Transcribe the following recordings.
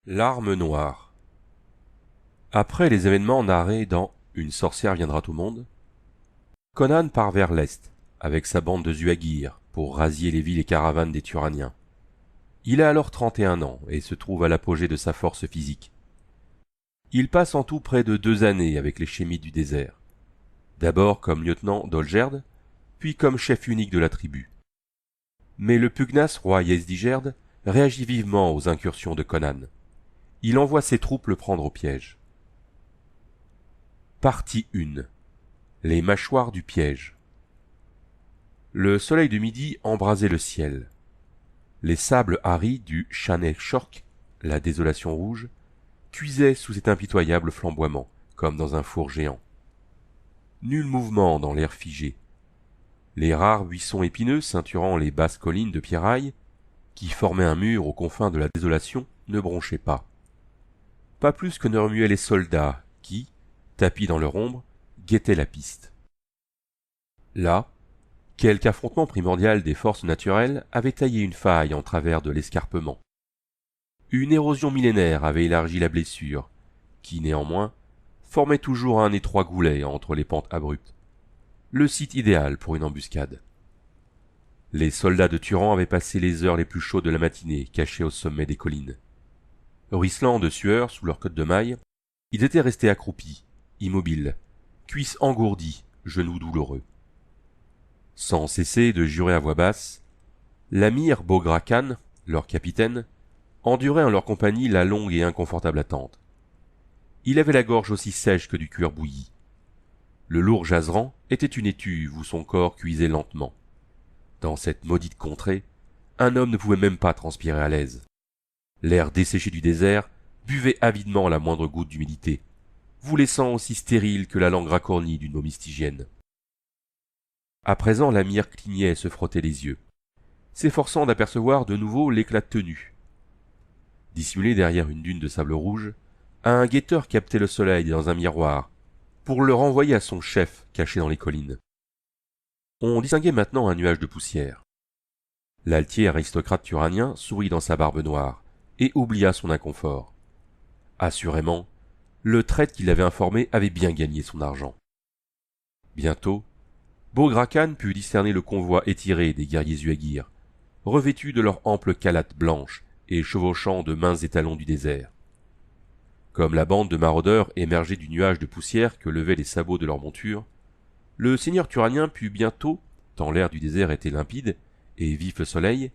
L'arme noire. Après les événements narrés dans Une sorcière viendra au monde, Conan part vers l'est, avec sa bande de Zuagirs, pour rasier les villes et caravanes des Turaniens. Il a alors 31 ans et se trouve à l'apogée de sa force physique. Il passe en tout près de 2 années avec les Chémites du désert, d'abord comme lieutenant d'Olgerd, puis comme chef unique de la tribu. Mais le pugnace roi Yezdigerd réagit vivement aux incursions de Conan. Il envoie ses troupes le prendre au piège. Partie 1. Les mâchoires du piège. Le soleil de midi embrasait le ciel. Les sables arides du Shaneshork, la désolation rouge, cuisaient sous cet impitoyable flamboiement, comme dans un four géant. Nul mouvement dans l'air figé. Les rares buissons épineux ceinturant les basses collines de pierrailles, qui formaient un mur aux confins de la désolation, ne bronchaient pas. Pas plus que ne remuaient les soldats qui, tapis dans leur ombre, guettaient la piste. Là, quelque affrontement primordial des forces naturelles avait taillé une faille en travers de l'escarpement. Une érosion millénaire avait élargi la blessure, qui néanmoins formait toujours un étroit goulet entre les pentes abruptes, le site idéal pour une embuscade. Les soldats de Turan avaient passé les heures les plus chaudes de la matinée cachés au sommet des collines. Ruisselant de sueur sous leur cotte de mailles, ils étaient restés accroupis, immobiles, cuisses engourdies, genoux douloureux. Sans cesser de jurer à voix basse, l'amir Boghra Khan, leur capitaine, endurait en leur compagnie la longue et inconfortable attente. Il avait la gorge aussi sèche que du cuir bouilli. Le lourd jaseran était une étuve où son corps cuisait lentement. Dans cette maudite contrée, un homme ne pouvait même pas transpirer à l'aise. L'air desséché du désert buvait avidement la moindre goutte d'humidité, vous laissant aussi stérile que la langue racornie d'une momie stygienne. À présent, l'amir clignait et se frottait les yeux, s'efforçant d'apercevoir de nouveau l'éclat tenu. Dissimulé derrière une dune de sable rouge, un guetteur captait le soleil dans un miroir pour le renvoyer à son chef caché dans les collines. On distinguait maintenant un nuage de poussière. L'altier aristocrate turanien sourit dans sa barbe noire et oublia son inconfort. Assurément, le traître qui l'avait informé avait bien gagné son argent. Bientôt, Boghra Khan put discerner le convoi étiré des guerriers Zuagirs, revêtus de leurs amples calates blanches et chevauchant de minces étalons du désert. Comme la bande de maraudeurs émergeait du nuage de poussière que levaient les sabots de leurs montures, le seigneur turanien put bientôt, tant l'air du désert était limpide et vif le soleil,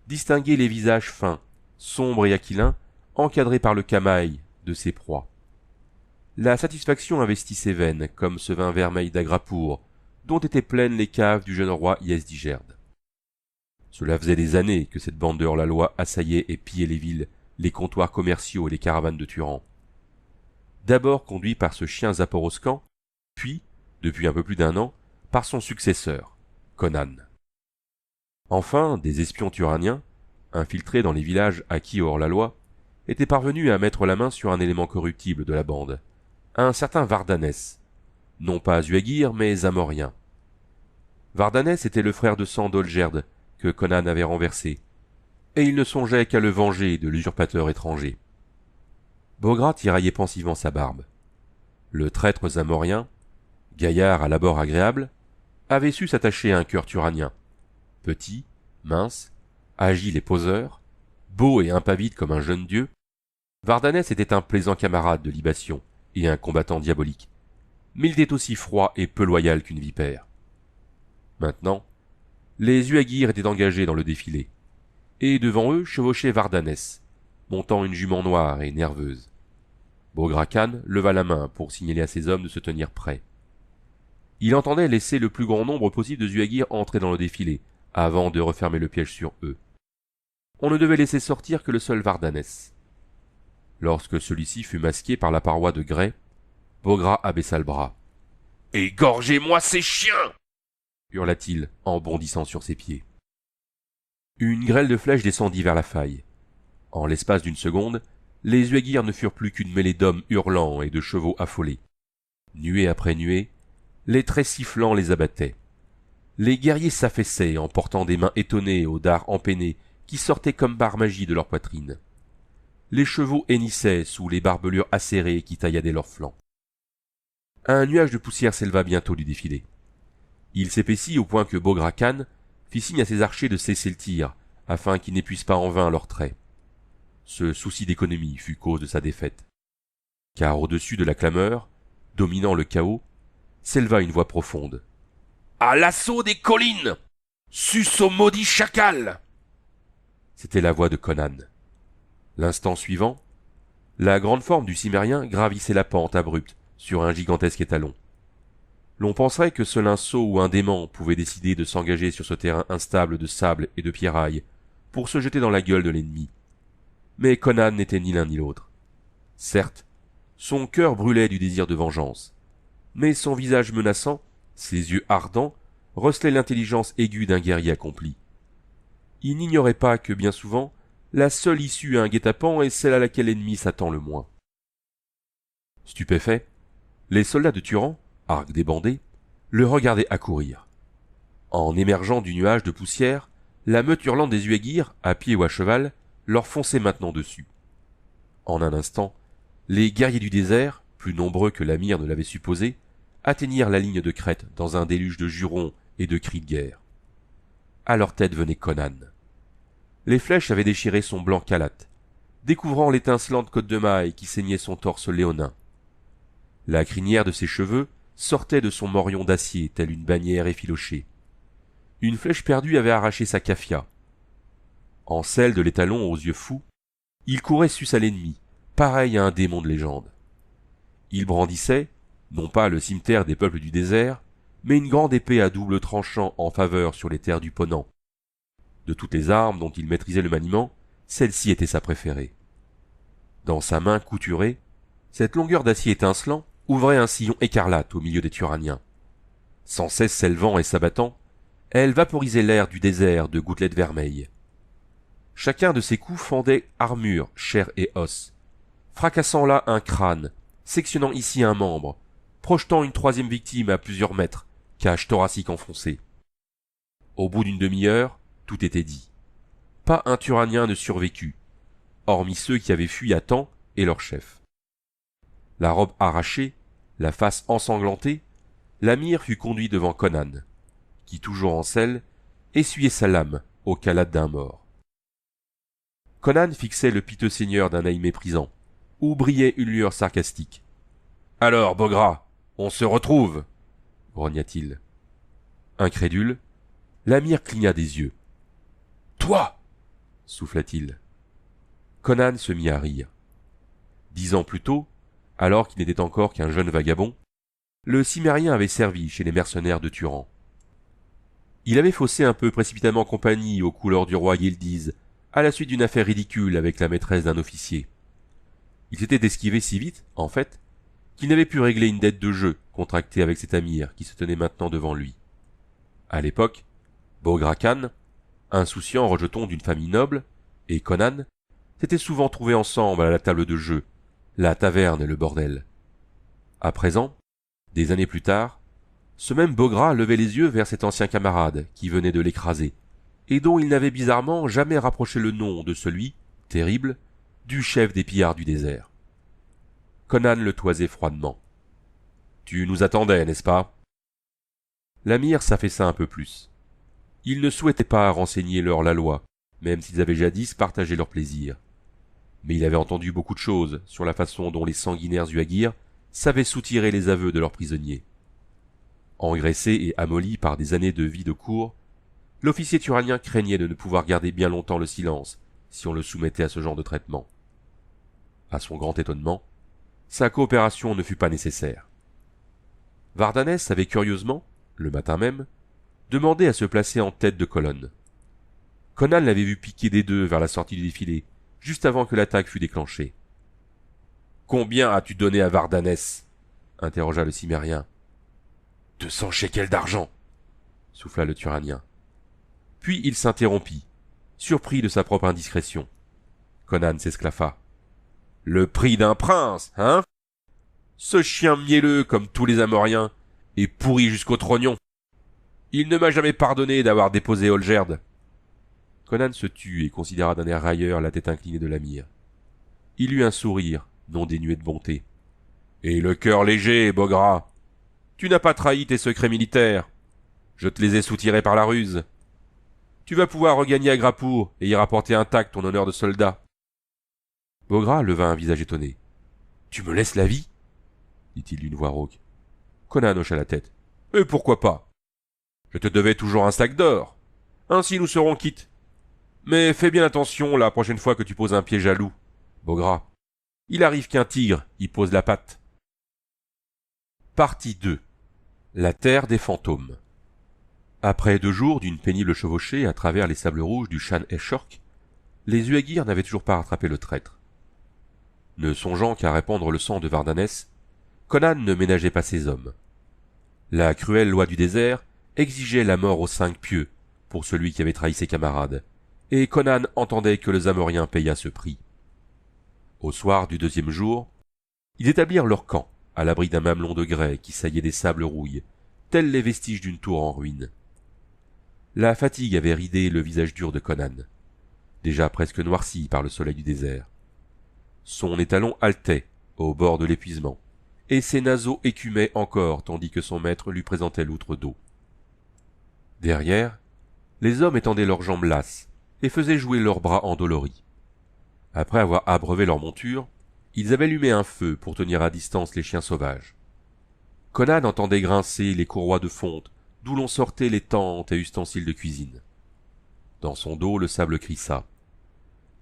distinguer les visages fins, sombres et aquilins, encadrés par le camail de ses proies. La satisfaction investit ses veines comme ce vin vermeil d'Agrapour dont étaient pleines les caves du jeune roi Yezdigerd. Cela faisait des années que cette bande de hors-la-loi assaillait et pillait les villes, les comptoirs commerciaux et les caravanes de Turan. D'abord conduit par ce chien Zaporoskan, puis, depuis un peu plus d'1 an, par son successeur, Conan. Enfin, des espions turaniens, infiltrés dans les villages acquis hors la loi, étaient parvenus à mettre la main sur un élément corruptible de la bande, un certain Vardanès, non pas Zuagir, mais Zamorien. Vardanès était le frère de sang d'Olgerd que Conan avait renversé, et il ne songeait qu'à le venger de l'usurpateur étranger. Boghra tiraillait pensivement sa barbe. Le traître Zamorien, gaillard à l'abord agréable, avait su s'attacher à un cœur turanien, petit, mince, agile et poseur, beau et impavide comme un jeune dieu. Vardanès était un plaisant camarade de libation et un combattant diabolique, mais il était aussi froid et peu loyal qu'une vipère. Maintenant, les Zuagirs étaient engagés dans le défilé, et devant eux chevauchait Vardanès, montant une jument noire et nerveuse. Boghra Khan leva la main pour signaler à ses hommes de se tenir prêts. Il entendait laisser le plus grand nombre possible de Zuagirs entrer dans le défilé, avant de refermer le piège sur eux. On ne devait laisser sortir que le seul Vardanès. Lorsque celui-ci fut masqué par la paroi de grès, Boghra abaissa le bras. « Égorgez-moi ces chiens !» hurla-t-il en bondissant sur ses pieds. Une grêle de flèches descendit vers la faille. En l'espace d'une seconde, les Zuagirs ne furent plus qu'une mêlée d'hommes hurlants et de chevaux affolés. Nuée après nuée, les traits sifflants les abattaient. Les guerriers s'affaissaient en portant des mains étonnées aux dards empennés qui sortaient comme par magie de leur poitrine. les chevaux hennissaient sous les barbelures acérées qui tailladaient leurs flancs. Un nuage de poussière s'éleva bientôt du défilé. Il s'épaissit au point que Boghra Khan fit signe à ses archers de cesser le tir, afin qu'ils n'épuisent pas en vain leurs traits. Ce souci d'économie fut cause de sa défaite. Car au-dessus de la clameur, dominant le chaos, s'éleva une voix profonde. « À l'assaut des collines! Sus au maudit chacal !» C'était la voix de Conan. L'instant suivant, la grande forme du Cimmérien gravissait la pente abrupte sur un gigantesque étalon. L'on penserait que seul un sot ou un dément pouvait décider de s'engager sur ce terrain instable de sable et de pierrailles pour se jeter dans la gueule de l'ennemi. Mais Conan n'était ni l'un ni l'autre. Certes, son cœur brûlait du désir de vengeance, mais son visage menaçant, ses yeux ardents, recelaient l'intelligence aiguë d'un guerrier accompli. Il n'ignorait pas que bien souvent, la seule issue à un guet-apens est celle à laquelle l'ennemi s'attend le moins. Stupéfaits, les soldats de Turan, arcs débandés, le regardaient accourir. En émergeant du nuage de poussière, la meute hurlante des Uaguirs, à pied ou à cheval, leur fonçait maintenant dessus. En un instant, les guerriers du désert, plus nombreux que l'Amir ne l'avait supposé, atteignirent la ligne de crête dans un déluge de jurons et de cris de guerre. À leur tête venait Conan. Les flèches avaient déchiré son blanc calate, découvrant l'étincelante côte de maille qui ceignait son torse léonin. La crinière de ses cheveux sortait de son morion d'acier telle une bannière effilochée. Une flèche perdue avait arraché sa kaffia. En selle de l'étalon aux yeux fous, il courait sus à l'ennemi, pareil à un démon de légende. Il brandissait, non pas le cimeterre des peuples du désert, mais une grande épée à double tranchant en faveur sur les terres du Ponant. De toutes les armes dont il maîtrisait le maniement, celle-ci était sa préférée. Dans sa main couturée, cette longueur d'acier étincelant ouvrait un sillon écarlate au milieu des Turaniens. Sans cesse s'élevant et s'abattant, elle vaporisait l'air du désert de gouttelettes vermeilles. Chacun de ses coups fendait armure, chair et os, fracassant là un crâne, sectionnant ici un membre, projetant une troisième victime à plusieurs mètres, cage thoracique enfoncée. Au bout d'une demi-heure, tout était dit. Pas un Turanien ne survécut, hormis ceux qui avaient fui à temps et leur chef. La robe arrachée, la face ensanglantée, l'Amir fut conduit devant Conan, qui, toujours en selle, essuyait sa lame au calade d'un mort. Conan fixait le piteux seigneur d'un œil méprisant, où brillait une lueur sarcastique. « Alors, Boghra, on se retrouve » grogna-t-il. Incrédule, l'Amir cligna des yeux. « Toi » souffla-t-il. Conan se mit à rire. 10 ans plus tôt, alors qu'il n'était encore qu'un jeune vagabond, le Cimmérien avait servi chez les mercenaires de Turan. Il avait faussé un peu précipitamment compagnie aux couleurs du roi Yildiz, à la suite d'une affaire ridicule avec la maîtresse d'un officier. Il s'était esquivé si vite, en fait, qu'il n'avait pu régler une dette de jeu contractée avec cet Amir qui se tenait maintenant devant lui. À l'époque, Boghra Khan, insouciant rejeton d'une famille noble, et Conan s'étaient souvent trouvés ensemble à la table de jeu, la taverne et le bordel. À présent, des années plus tard, ce même Boghra levait les yeux vers cet ancien camarade qui venait de l'écraser, et dont il n'avait bizarrement jamais rapproché le nom de celui, terrible, du chef des pillards du désert. Conan le toisait froidement. « Tu nous attendais, n'est-ce pas » L'Amir s'affaissa un peu plus. Il ne souhaitait pas renseigner leur la loi, même s'ils avaient jadis partagé leur plaisir. Mais il avait entendu beaucoup de choses sur la façon dont les sanguinaires Uaguirs savaient soutirer les aveux de leurs prisonniers. Engraissé et amolli par des années de vie de cour, l'officier turanien craignait de ne pouvoir garder bien longtemps le silence si on le soumettait à ce genre de traitement. À son grand étonnement, sa coopération ne fut pas nécessaire. Vardanès avait curieusement, le matin même, demandé à se placer en tête de colonne. Conan l'avait vu piquer des deux vers la sortie du défilé, juste avant que l'attaque fût déclenchée. « Combien as-tu donné à Vardanès » interrogea le Cimmérien. « 200 shekels d'argent » souffla le Turanien. Puis il s'interrompit, surpris de sa propre indiscrétion. Conan s'esclaffa. « Le prix d'un prince, hein ? Ce chien mielleux comme tous les Amoriens, est pourri jusqu'au trognon. Il ne m'a jamais pardonné d'avoir déposé Olgerd. » Conan se tut et considéra d'un air railleur la tête inclinée de l'Amir. Il eut un sourire, non dénué de bonté. « Et le cœur léger, Bogra. Tu n'as pas trahi tes secrets militaires. Je te les ai soutirés par la ruse. Tu vas pouvoir regagner Agrapour et y rapporter intact ton honneur de soldat. » Bogra leva un visage étonné. « Tu me laisses la vie ?» dit-il d'une voix rauque. Conan hocha la tête. « Et pourquoi pas? Je te devais toujours un sac d'or. Ainsi nous serons quittes. Mais fais bien attention la prochaine fois que tu poses un pied jaloux, Bogra. Il arrive qu'un tigre y pose la patte. » Partie 2. La terre des fantômes. Après 2 jours d'une pénible chevauchée à travers les sables rouges du Shan Eshork, les Uagirs n'avaient toujours pas rattrapé le traître. Ne songeant qu'à répandre le sang de Vardanès, Conan ne ménageait pas ses hommes. La cruelle loi du désert exigeait la mort aux 5 pieux pour celui qui avait trahi ses camarades, et Conan entendait que les Amoriens payassent ce prix. Au soir du 2e jour, ils établirent leur camp à l'abri d'un mamelon de grès qui saillait des sables rouilles, tels les vestiges d'une tour en ruine. La fatigue avait ridé le visage dur de Conan, déjà presque noirci par le soleil du désert. Son étalon haletait au bord de l'épuisement, et ses naseaux écumaient encore tandis que son maître lui présentait l'outre d'eau. Derrière, les hommes étendaient leurs jambes lasses et faisaient jouer leurs bras endoloris. Après avoir abreuvé leur monture, ils avaient allumé un feu pour tenir à distance les chiens sauvages. Conan entendait grincer les courroies de fonte d'où l'on sortait les tentes et ustensiles de cuisine. Dans son dos, le sable crissa.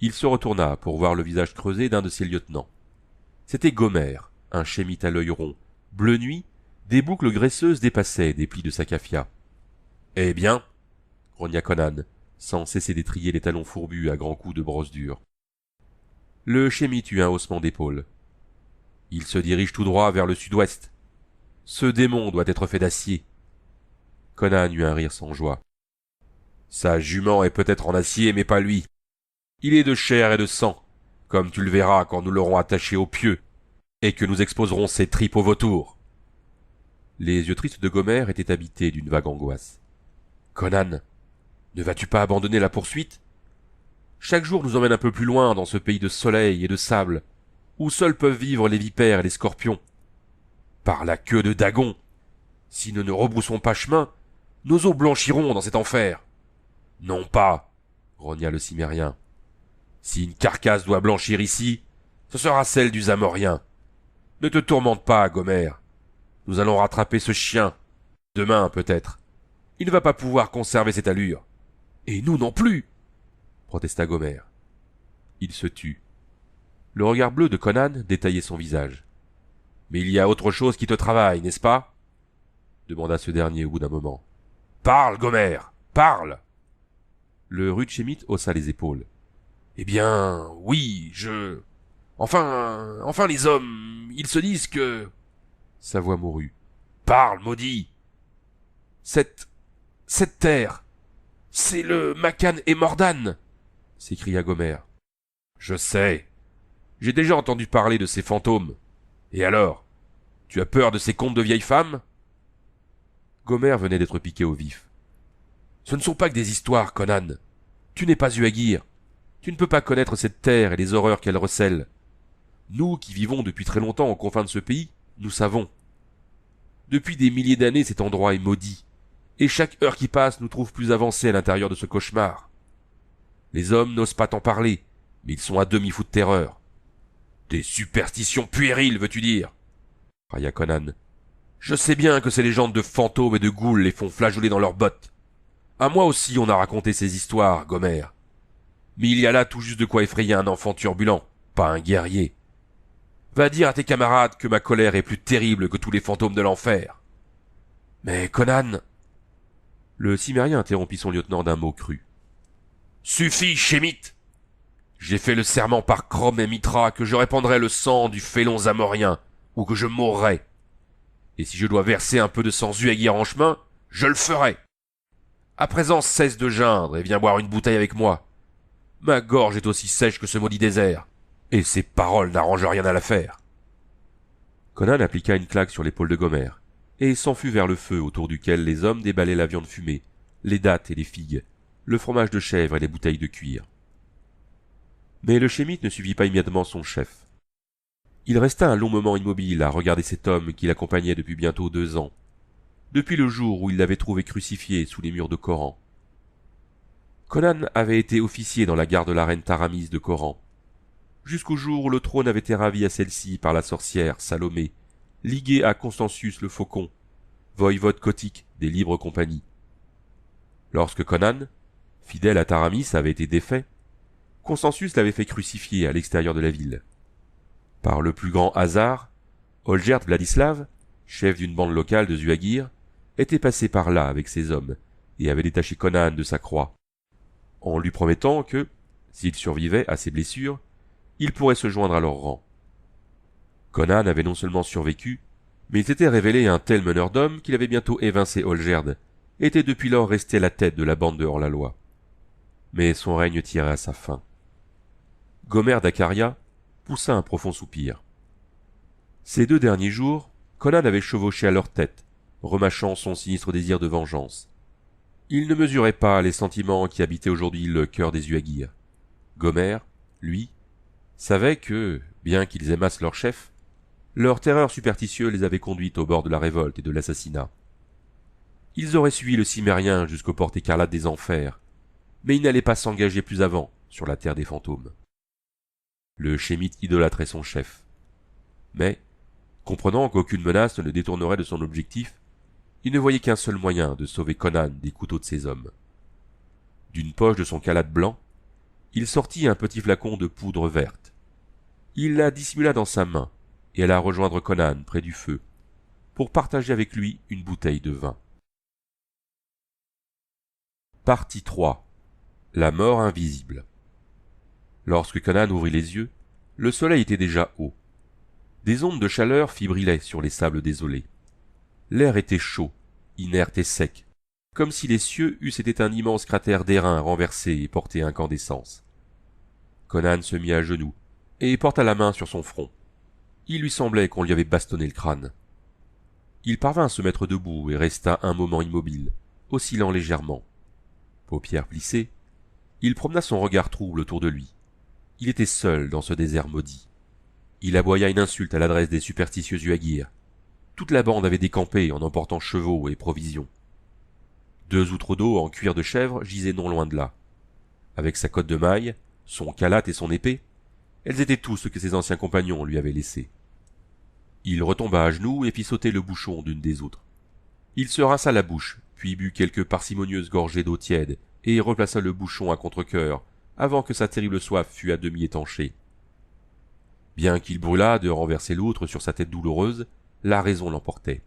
Il se retourna pour voir le visage creusé d'un de ses lieutenants. C'était Gomer, un chémite à l'œil rond. Bleu nuit, des boucles graisseuses dépassaient des plis de sa kafia. « Eh bien » grogna Conan, sans cesser d'étriller les talons fourbus à grands coups de brosse dure. Le chémite eut un haussement d'épaules. « Il se dirige tout droit vers le sud-ouest. Ce démon doit être fait d'acier. » Conan eut un rire sans joie. « Sa jument est peut-être en acier, mais pas lui. Il est de chair et de sang, comme tu le verras quand nous l'aurons attaché au pieu, et que nous exposerons ses tripes aux vautours. » Les yeux tristes de Gomer étaient habités d'une vague angoisse. « Conan, ne vas-tu pas abandonner la poursuite? Chaque jour nous emmène un peu plus loin dans ce pays de soleil et de sable, où seuls peuvent vivre les vipères et les scorpions. Par la queue de Dagon, si nous ne rebroussons pas chemin, nos os blanchiront dans cet enfer. »« Non pas, » grogna le Cimérien. « Si une carcasse doit blanchir ici, ce sera celle du Zamorien. Ne te tourmente pas, Gomer. Nous allons rattraper ce chien. Demain, peut-être. Il ne va pas pouvoir conserver cette allure. Et nous non plus, protesta Gomer. Il se tut. Le regard bleu de Conan détaillait son visage. « Mais il y a autre chose qui te travaille, n'est-ce pas ?» demanda ce dernier au bout d'un moment. « Parle, Gomer, parle !» Le rude chémite haussa les épaules. « Eh bien, oui, Enfin, les hommes, ils se disent que... » Sa voix mourut. « Parle, maudit !»« Cette terre, c'est le Macan et Mordan !» s'écria Gomer. « Je sais. J'ai déjà entendu parler de ces fantômes. Et alors, tu as peur de ces contes de vieilles femmes ?» Gomer venait d'être piqué au vif. « Ce ne sont pas que des histoires, Conan. Tu n'es pas Uagir. Tu ne peux pas connaître cette terre et les horreurs qu'elle recèle. Nous qui vivons depuis très longtemps aux confins de ce pays, nous savons. Depuis des milliers d'années, cet endroit est maudit, et chaque heure qui passe nous trouve plus avancés à l'intérieur de ce cauchemar. Les hommes n'osent pas t'en parler, mais ils sont à demi fous de terreur. »« Des superstitions puériles, veux-tu dire ?» railla Conan. « Je sais bien que ces légendes de fantômes et de ghouls les font flageoler dans leurs bottes. À moi aussi on a raconté ces histoires, Gomer. Mais il y a là tout juste de quoi effrayer un enfant turbulent, pas un guerrier. Va dire à tes camarades que ma colère est plus terrible que tous les fantômes de l'enfer. »« Mais Conan... » Le Cimérien interrompit son lieutenant d'un mot cru. « Suffit, chémite. J'ai fait le serment par Chrome et Mitra que je répandrai le sang du félon zamorien, ou que je mourrai. Et si je dois verser un peu de sang Uagir en chemin, je le ferai. À présent, cesse de geindre et viens boire une bouteille avec moi. Ma gorge est aussi sèche que ce maudit désert, et ces paroles n'arrangent rien à l'affaire. » Conan appliqua une claque sur l'épaule de Gomer, et s'enfuit vers le feu autour duquel les hommes déballaient la viande fumée, les dattes et les figues, le fromage de chèvre et les bouteilles de cuir. Mais le schémite ne suivit pas immédiatement son chef. Il resta un long moment immobile à regarder cet homme qui l'accompagnait depuis bientôt 2 ans, depuis le jour où il l'avait trouvé crucifié sous les murs de Coran. Conan avait été officier dans la garde de la reine Taramis de Coran, jusqu'au jour où le trône avait été ravi à celle-ci par la sorcière Salomé, liguée à Constantius le Faucon, voïvode cotique des libres compagnies. Lorsque Conan, fidèle à Taramis, avait été défait, Constantius l'avait fait crucifier à l'extérieur de la ville. Par le plus grand hasard, Olgierd Vladislav, chef d'une bande locale de Zuagir, était passé par là avec ses hommes et avait détaché Conan de sa croix, en lui promettant que, s'il survivait à ses blessures, il pourrait se joindre à leur rang. Conan avait non seulement survécu, mais il s'était révélé un tel meneur d'hommes qu'il avait bientôt évincé Olgierd et était depuis lors resté à la tête de la bande de hors-la-loi. Mais son règne tirait à sa fin. Gomer d'Acaria poussa un profond soupir. Ces 2 derniers jours, Conan avait chevauché à leur tête, remâchant son sinistre désir de vengeance. Il ne mesurait pas les sentiments qui habitaient aujourd'hui le cœur des Zuagir. Gomer, lui, savait que, bien qu'ils aimassent leur chef, leur terreur superstitieuse les avait conduits au bord de la révolte et de l'assassinat. Ils auraient suivi le Cimmérien jusqu'aux portes écarlates des enfers, mais ils n'allaient pas s'engager plus avant sur la terre des fantômes. Le schémite idolâtrait son chef. Mais, comprenant qu'aucune menace ne le détournerait de son objectif, il ne voyait qu'un seul moyen de sauver Conan des couteaux de ses hommes. D'une poche de son calade blanc, il sortit un petit flacon de poudre verte. Il la dissimula dans sa main et alla rejoindre Conan près du feu, pour partager avec lui une bouteille de vin. Partie 3. La mort invisible. Lorsque Conan ouvrit les yeux, le soleil était déjà haut. Des ondes de chaleur fibrillaient sur les sables désolés. L'air était chaud, inerte et sec, comme si les cieux eussent été un immense cratère d'airain renversé et porté à incandescence. Conan se mit à genoux et porta la main sur son front. Il lui semblait qu'on lui avait bastonné le crâne. Il parvint à se mettre debout et resta un moment immobile, oscillant légèrement. Paupières plissées, il promena son regard trouble autour de lui. Il était seul dans ce désert maudit. Il aboya une insulte à l'adresse des superstitieux Zuagir. Toute la bande avait décampé en emportant chevaux et provisions. 2 outres d'eau en cuir de chèvre gisaient non loin de là. Avec sa cotte de maille, son khalat et son épée, elles étaient tout ce que ses anciens compagnons lui avaient laissé. Il retomba à genoux et fit sauter le bouchon d'une des outres. Il se rinça la bouche, puis but quelques parcimonieuses gorgées d'eau tiède et replaça le bouchon à contre-cœur avant que sa terrible soif fût à demi étanchée. Bien qu'il brûlât de renverser l'outre sur sa tête douloureuse, la raison l'emportait.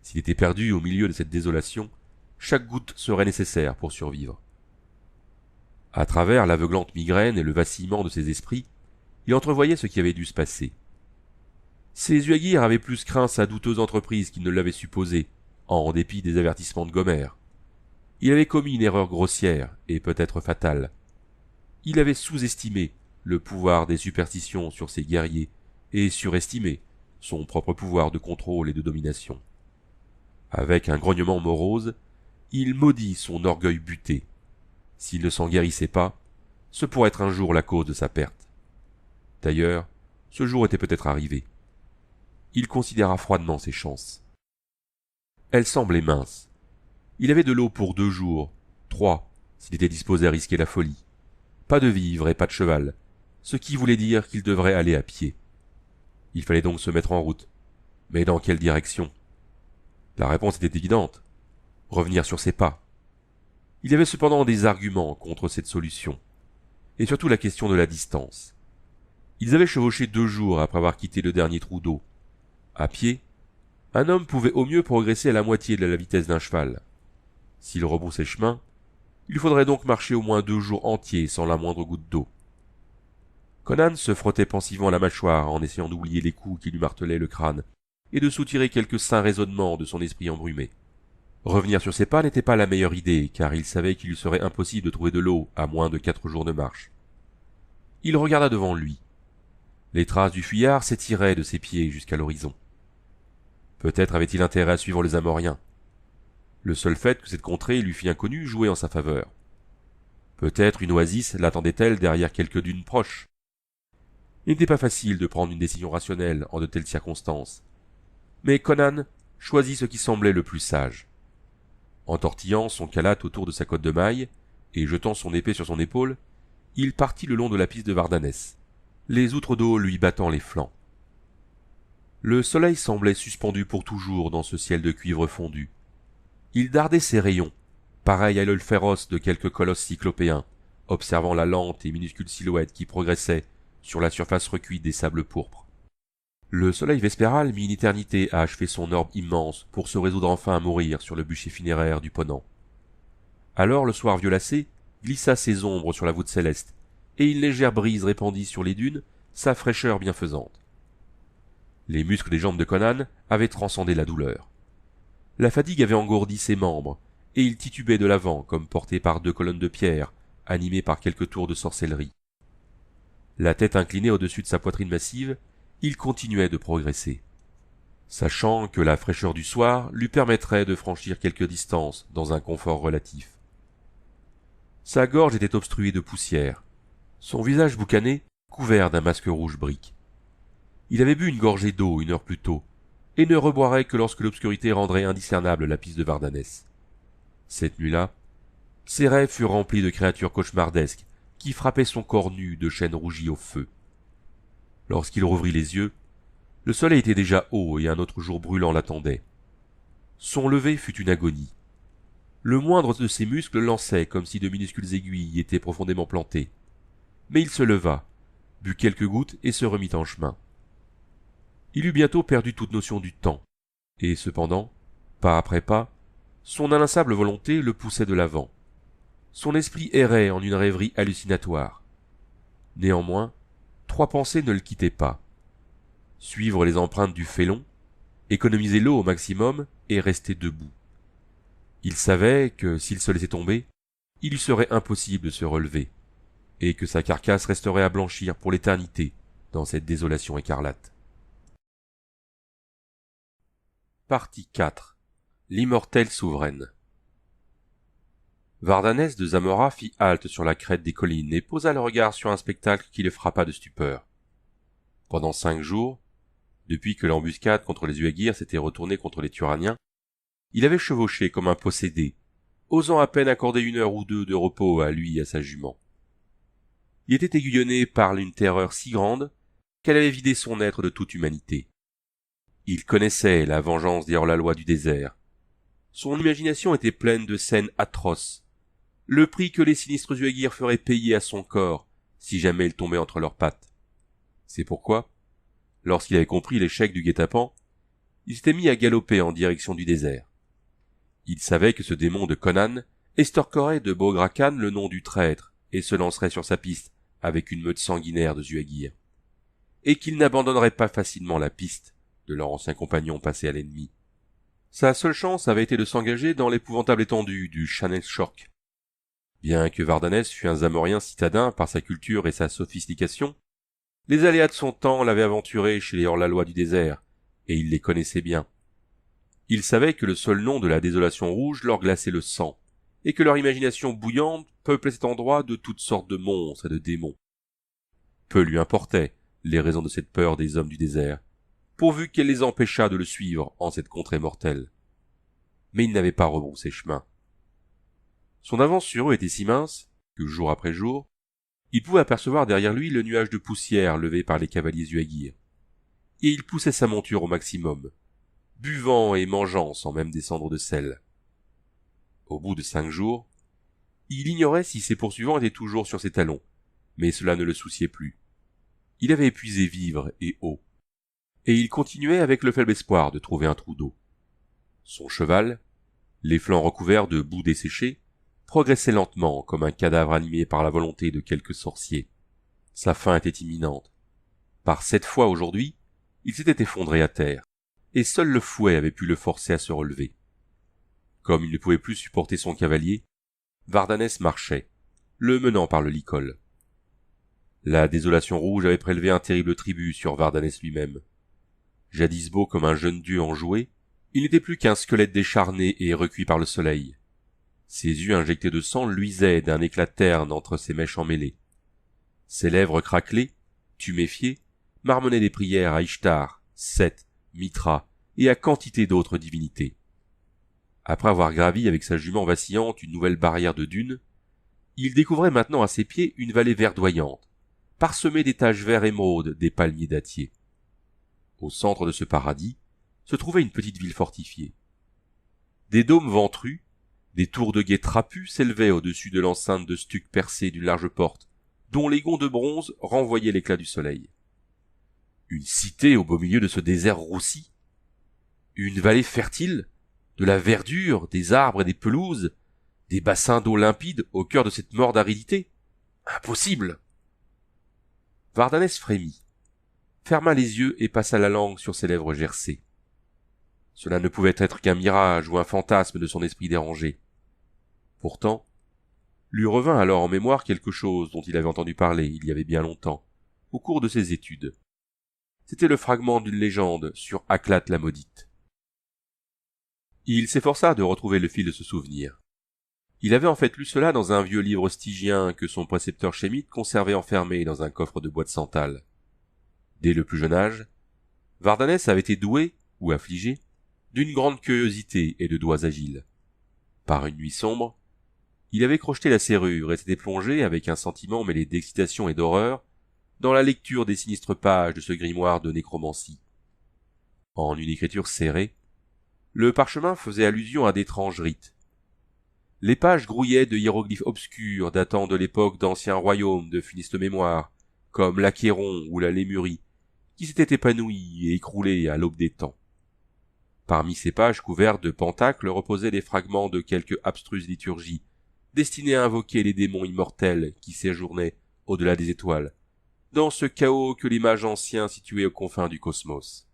S'il était perdu au milieu de cette désolation, chaque goutte serait nécessaire pour survivre. À travers l'aveuglante migraine et le vacillement de ses esprits, il entrevoyait ce qui avait dû se passer. Ses Zuagir avaient plus craint sa douteuse entreprise qu'ils ne l'avaient supposé, en dépit des avertissements de Gomer. Il avait commis une erreur grossière et peut-être fatale. Il avait sous-estimé le pouvoir des superstitions sur ses guerriers et surestimé son propre pouvoir de contrôle et de domination. Avec un grognement morose, il maudit son orgueil buté. S'il ne s'en guérissait pas, ce pourrait être un jour la cause de sa perte. D'ailleurs, ce jour était peut-être arrivé. Il considéra froidement ses chances. Elles semblaient minces. Il avait de l'eau pour 2 jours, 3, s'il était disposé à risquer la folie. Pas de vivres et pas de cheval, ce qui voulait dire qu'il devrait aller à pied. Il fallait donc se mettre en route. Mais dans quelle direction? La réponse était évidente. Revenir sur ses pas. Il y avait cependant des arguments contre cette solution, et surtout la question de la distance. Ils avaient chevauché 2 jours après avoir quitté le dernier trou d'eau. À pied, un homme pouvait au mieux progresser à la moitié de la vitesse d'un cheval. S'il rebroussait chemin, il faudrait donc marcher au moins 2 jours entiers sans la moindre goutte d'eau. Conan se frottait pensivement la mâchoire en essayant d'oublier les coups qui lui martelaient le crâne et de soutirer quelques saints raisonnements de son esprit embrumé. Revenir sur ses pas n'était pas la meilleure idée, car il savait qu'il lui serait impossible de trouver de l'eau à moins de 4 jours de marche. Il regarda devant lui. Les traces du fuyard s'étiraient de ses pieds jusqu'à l'horizon. Peut-être avait-il intérêt à suivre les Amoriens. Le seul fait que cette contrée lui fît inconnue jouait en sa faveur. Peut-être une oasis l'attendait-elle derrière quelques dunes proches. Il n'était pas facile de prendre une décision rationnelle en de telles circonstances. Mais Conan choisit ce qui semblait le plus sage. Entortillant son calate autour de sa cotte de maille et jetant son épée sur son épaule, il partit le long de la piste de Vardanès, les outres d'eau lui battant les flancs. Le soleil semblait suspendu pour toujours dans ce ciel de cuivre fondu. Il dardait ses rayons, pareil à l'œil féroce de quelque colosse cyclopéen, observant la lente et minuscule silhouette qui progressait sur la surface recuite des sables pourpres. Le soleil vespéral mit une éternité à achever son orbe immense pour se résoudre enfin à mourir sur le bûcher funéraire du Ponant. Alors le soir violacé glissa ses ombres sur la voûte céleste, et une légère brise répandit sur les dunes sa fraîcheur bienfaisante. Les muscles des jambes de Conan avaient transcendé la douleur. La fatigue avait engourdi ses membres, et il titubait de l'avant comme porté par 2 colonnes de pierre, animées par quelques tours de sorcellerie. La tête inclinée au-dessus de sa poitrine massive, il continuait de progresser, sachant que la fraîcheur du soir lui permettrait de franchir quelques distances dans un confort relatif. Sa gorge était obstruée de poussière, son visage boucané couvert d'un masque rouge brique. Il avait bu une gorgée d'eau 1 heure plus tôt, et ne reboirait que lorsque l'obscurité rendrait indiscernable la piste de Vardanès. Cette nuit-là, ses rêves furent remplis de créatures cauchemardesques qui frappaient son corps nu de chaînes rougies au feu. Lorsqu'il rouvrit les yeux, le soleil était déjà haut et un autre jour brûlant l'attendait. Son lever fut une agonie. Le moindre de ses muscles lançait comme si de minuscules aiguilles y étaient profondément plantées. Mais il se leva, but quelques gouttes et se remit en chemin. Il eut bientôt perdu toute notion du temps, et cependant, pas après pas, son inlassable volonté le poussait de l'avant. Son esprit errait en une rêverie hallucinatoire. Néanmoins, 3 pensées ne le quittaient pas. Suivre les empreintes du félon, économiser l'eau au maximum et rester debout. Il savait que s'il se laissait tomber, il lui serait impossible de se relever, et que sa carcasse resterait à blanchir pour l'éternité dans cette désolation écarlate. Partie 4. L'immortelle souveraine. Vardanès de Zamora fit halte sur la crête des collines et posa le regard sur un spectacle qui le frappa de stupeur. Pendant 5 jours, depuis que l'embuscade contre les Uaguirs s'était retournée contre les Turaniens, il avait chevauché comme un possédé, osant à peine accorder 1 heure ou 2 de repos à lui et à sa jument. Il était aiguillonné par une terreur si grande qu'elle avait vidé son être de toute humanité. Il connaissait la vengeance des hors-la-loi du désert. Son imagination était pleine de scènes atroces, le prix que les sinistres Uaguirs feraient payer à son corps si jamais il tombait entre leurs pattes. C'est pourquoi, lorsqu'il avait compris l'échec du guet-apens, il s'était mis à galoper en direction du désert. Il savait que ce démon de Conan estorquerait de Boghra Khan le nom du traître et se lancerait sur sa piste avec une meute sanguinaire de Uaguirs, et qu'il n'abandonnerait pas facilement la piste de leur ancien compagnon passé à l'ennemi. Sa seule chance avait été de s'engager dans l'épouvantable étendue du Shan el-Shork. Bien que Vardanès fût un Zamorien citadin par sa culture et sa sophistication, les aléas de son temps l'avaient aventuré chez les hors-la-loi du désert, et il les connaissait bien. Il savait que le seul nom de la désolation rouge leur glaçait le sang, et que leur imagination bouillante peuplait cet endroit de toutes sortes de monstres et de démons. Peu lui importaient les raisons de cette peur des hommes du désert, pourvu qu'elle les empêchât de le suivre en cette contrée mortelle. Mais il n'avait pas rebroussé chemin. Son avance sur eux était si mince que, jour après jour, il pouvait apercevoir derrière lui le nuage de poussière levé par les cavaliers Uaguirs. Et il poussait sa monture au maximum, buvant et mangeant sans même descendre de selle. Au bout de 5 jours, il ignorait si ses poursuivants étaient toujours sur ses talons, mais cela ne le souciait plus. Il avait épuisé vivre et eau, et il continuait avec le faible espoir de trouver un trou d'eau. Son cheval, les flancs recouverts de boue desséchée, progressait lentement comme un cadavre animé par la volonté de quelque sorcier. Sa fin était imminente. Par 7 fois aujourd'hui, il s'était effondré à terre, et seul le fouet avait pu le forcer à se relever. Comme il ne pouvait plus supporter son cavalier, Vardanès marchait, le menant par le licol. La désolation rouge avait prélevé un terrible tribut sur Vardanès lui-même. Jadis beau comme un jeune dieu enjoué, il n'était plus qu'un squelette décharné et recuit par le soleil. Ses yeux injectés de sang luisaient d'un éclat terne entre ses mèches emmêlées. Ses lèvres craquelées, tuméfiées, marmonnaient des prières à Ishtar, Seth, Mitra et à quantité d'autres divinités. Après avoir gravi avec sa jument vacillante une nouvelle barrière de dunes, il découvrait maintenant à ses pieds une vallée verdoyante, parsemée des taches vert émeraude des palmiers dattiers. Au centre de ce paradis se trouvait une petite ville fortifiée. Des dômes ventrus, des tours de guet trapus s'élevaient au-dessus de l'enceinte de stuc percée d'une large porte, dont les gonds de bronze renvoyaient l'éclat du soleil. Une cité au beau milieu de ce désert roussi, une vallée fertile, de la verdure, des arbres et des pelouses, des bassins d'eau limpides au cœur de cette mort d'aridité. Impossible! Vardanès frémit, ferma les yeux et passa la langue sur ses lèvres gercées. Cela ne pouvait être qu'un mirage ou un fantasme de son esprit dérangé. Pourtant, lui revint alors en mémoire quelque chose dont il avait entendu parler il y avait bien longtemps, au cours de ses études. C'était le fragment d'une légende sur Aklat la maudite. Il s'efforça de retrouver le fil de ce souvenir. Il avait en fait lu cela dans un vieux livre stygien que son précepteur chémite conservait enfermé dans un coffre de bois de santal. Dès le plus jeune âge, Vardanès avait été doué, ou affligé, d'une grande curiosité et de doigts agiles. Par une nuit sombre, il avait crocheté la serrure et s'était plongé, avec un sentiment mêlé d'excitation et d'horreur, dans la lecture des sinistres pages de ce grimoire de nécromancie. En une écriture serrée, le parchemin faisait allusion à d'étranges rites. Les pages grouillaient de hiéroglyphes obscurs datant de l'époque d'anciens royaumes de funeste mémoire, comme l'Achéron ou la Lémurie, qui s'étaient épanouis et écroulés à l'aube des temps. Parmi ces pages couvertes de pentacles reposaient les fragments de quelque abstruse liturgie, destinée à invoquer les démons immortels qui séjournaient au-delà des étoiles, dans ce chaos que les mages anciens situaient aux confins du cosmos.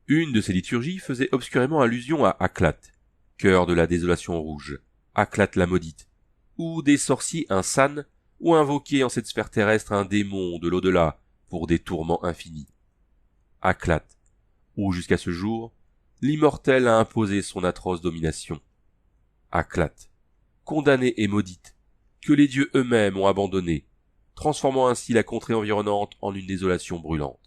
Une de ces liturgies faisait obscurément allusion à Aklat, cœur de la désolation rouge, Aklat la maudite, où des sorciers insans ont invoqué en cette sphère terrestre un démon de l'au-delà pour des tourments infinis. Aklat, où jusqu'à ce jour, l'immortel a imposé son atroce domination. Aklat, condamnée et maudite, que les dieux eux-mêmes ont abandonnée, transformant ainsi la contrée environnante en une désolation brûlante.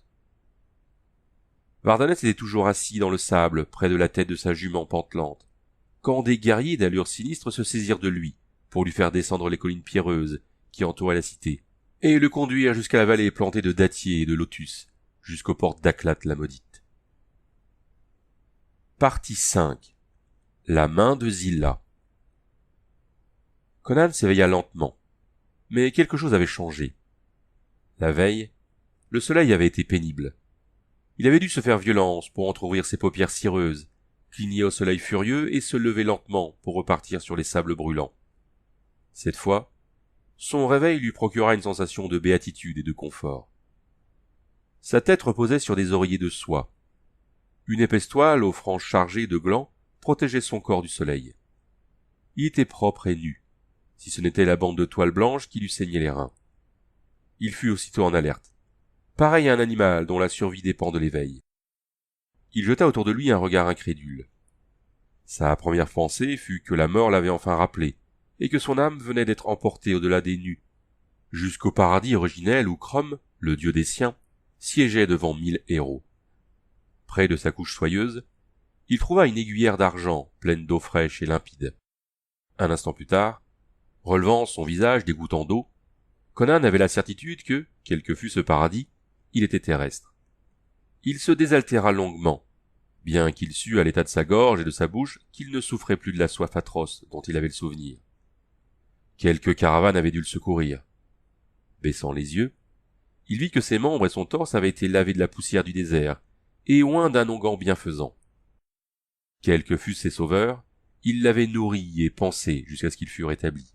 Vardanès était toujours assis dans le sable, près de la tête de sa jument pantelante, quand des guerriers d'allure sinistre se saisirent de lui, pour lui faire descendre les collines pierreuses qui entouraient la cité, et le conduire jusqu'à la vallée plantée de dattiers et de lotus, jusqu'aux portes d'Aklat la maudite. Partie 5. La main de Zilla. Conan s'éveilla lentement, mais quelque chose avait changé. La veille, le soleil avait été pénible. Il avait dû se faire violence pour entr'ouvrir ses paupières cireuses, cligner au soleil furieux et se lever lentement pour repartir sur les sables brûlants. Cette fois, son réveil lui procura une sensation de béatitude et de confort. Sa tête reposait sur des oreillers de soie. Une épaisse toile aux franges chargées de glands protégeait son corps du soleil. Il était propre et nu, si ce n'était la bande de toile blanche qui lui saignait les reins. Il fut aussitôt en alerte, pareil à un animal dont la survie dépend de l'éveil. Il jeta autour de lui un regard incrédule. Sa première pensée fut que la mort l'avait enfin rappelé, et que son âme venait d'être emportée au-delà des nues, jusqu'au paradis originel où Crom, le dieu des siens, siégeait devant 1000 héros. Près de sa couche soyeuse, il trouva une aiguillère d'argent pleine d'eau fraîche et limpide. Un instant plus tard, relevant son visage dégouttant d'eau, Conan avait la certitude que, quel que fût ce paradis, il était terrestre. Il se désaltéra longuement, bien qu'il sût à l'état de sa gorge et de sa bouche qu'il ne souffrait plus de la soif atroce dont il avait le souvenir. Quelques caravanes avaient dû le secourir. Baissant les yeux, il vit que ses membres et son torse avaient été lavés de la poussière du désert, et oints d'un onguent bienfaisant. Quels que fussent ses sauveurs, il l'avait nourri et pansé jusqu'à ce qu'il fût rétabli.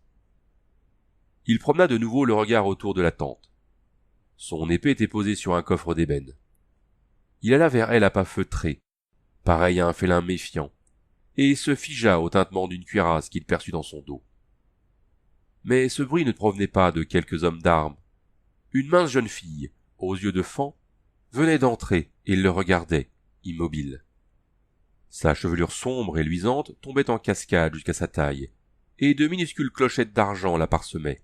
Il promena de nouveau le regard autour de la tente. Son épée était posée sur un coffre d'ébène. Il alla vers elle à pas feutrés, pareil à un félin méfiant, et se figea au tintement d'une cuirasse qu'il perçut dans son dos. Mais ce bruit ne provenait pas de quelques hommes d'armes. Une mince jeune fille, aux yeux de faon, venait d'entrer et le regardait, immobile. Sa chevelure sombre et luisante tombait en cascade jusqu'à sa taille, et de minuscules clochettes d'argent la parsemaient.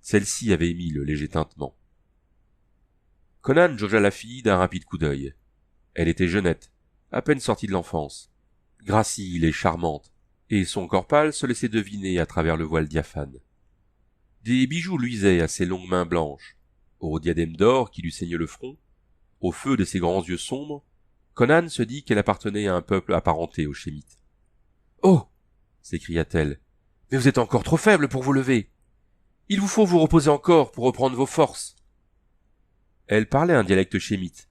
Celle-ci avait émis le léger tintement. Conan jaugea la fille d'un rapide coup d'œil. Elle était jeunette, à peine sortie de l'enfance, gracile et charmante, et son corps pâle se laissait deviner à travers le voile diaphane. Des bijoux luisaient à ses longues mains blanches, au diadème d'or qui lui ceignait le front, au feu de ses grands yeux sombres. Conan se dit qu'elle appartenait à un peuple apparenté aux Shémites. « Oh !» s'écria-t-elle. « Mais vous êtes encore trop faible pour vous lever. Il vous faut vous reposer encore pour reprendre vos forces. » Elle parlait un dialecte shémite,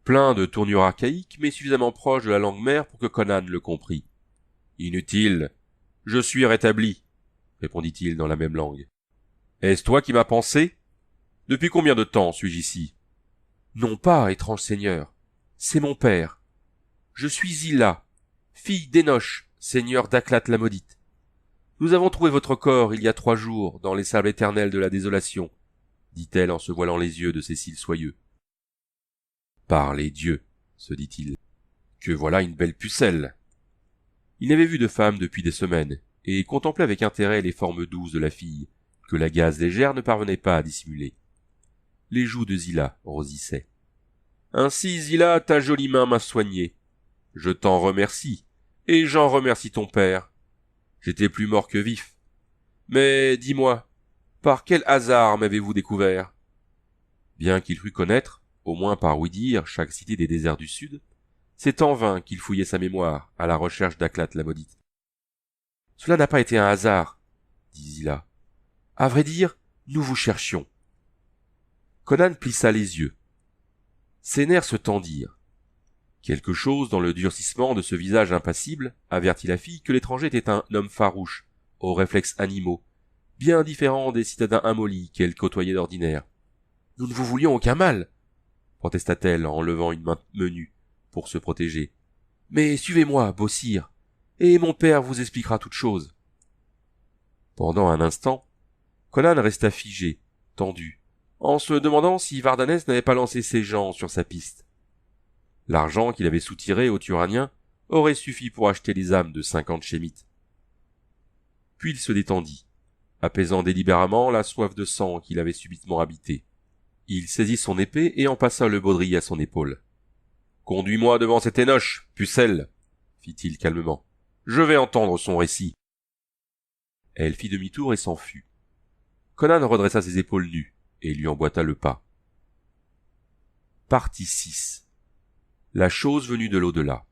plein de tournures archaïques, mais suffisamment proche de la langue mère pour que Conan le comprît. « Inutile, je suis rétabli, » répondit-il dans la même langue. « Est-ce toi qui m'as pensé? Depuis combien de temps suis-je ici? »« Non pas, étrange seigneur, c'est mon père. Je suis Zilla, fille d'Enoch, seigneur d'Aklat la maudite. Nous avons trouvé votre corps il y a 3 jours dans les sables éternels de la désolation, dit-elle en se voilant les yeux de ses cils soyeux. Par les dieux, se dit-il, que voilà une belle pucelle. Il n'avait vu de femme depuis des semaines, et contemplait avec intérêt les formes douces de la fille, que la gaze légère ne parvenait pas à dissimuler. Les joues de Zilla rosissaient. Ainsi, Zilla, ta jolie main m'a soigné. Je t'en remercie, et j'en remercie ton père. J'étais plus mort que vif. Mais dis-moi, par quel hasard m'avez-vous découvert? Bien qu'il crût connaître, au moins par ouï-dire, chaque cité des déserts du sud, c'est en vain qu'il fouillait sa mémoire à la recherche d'Aklat la maudite. Cela n'a pas été un hasard, dit Zilla. À vrai dire, nous vous cherchions. Conan plissa les yeux. Ses nerfs se tendirent. Quelque chose dans le durcissement de ce visage impassible avertit la fille que l'étranger était un homme farouche, aux réflexes animaux, bien différent des citadins immolis qu'elle côtoyait d'ordinaire. « Nous ne vous voulions aucun mal, » protesta-t-elle en levant une main menue pour se protéger. « Mais suivez-moi, beau sire, et mon père vous expliquera toute chose. » Pendant un instant, Conan resta figé, tendu, en se demandant si Vardanès n'avait pas lancé ses gens sur sa piste. L'argent qu'il avait soutiré aux Turaniens aurait suffi pour acheter les âmes de 50 Shémites. Puis il se détendit, apaisant délibérément la soif de sang qu'il avait subitement habité. Il saisit son épée et en passa le baudrier à son épaule. « Conduis-moi devant cet Enoch, pucelle, » fit-il calmement. « Je vais entendre son récit. » Elle fit demi-tour et s'en fut. Conan redressa ses épaules nues et lui emboîta le pas. Partie 6. La chose venue de l'au-delà.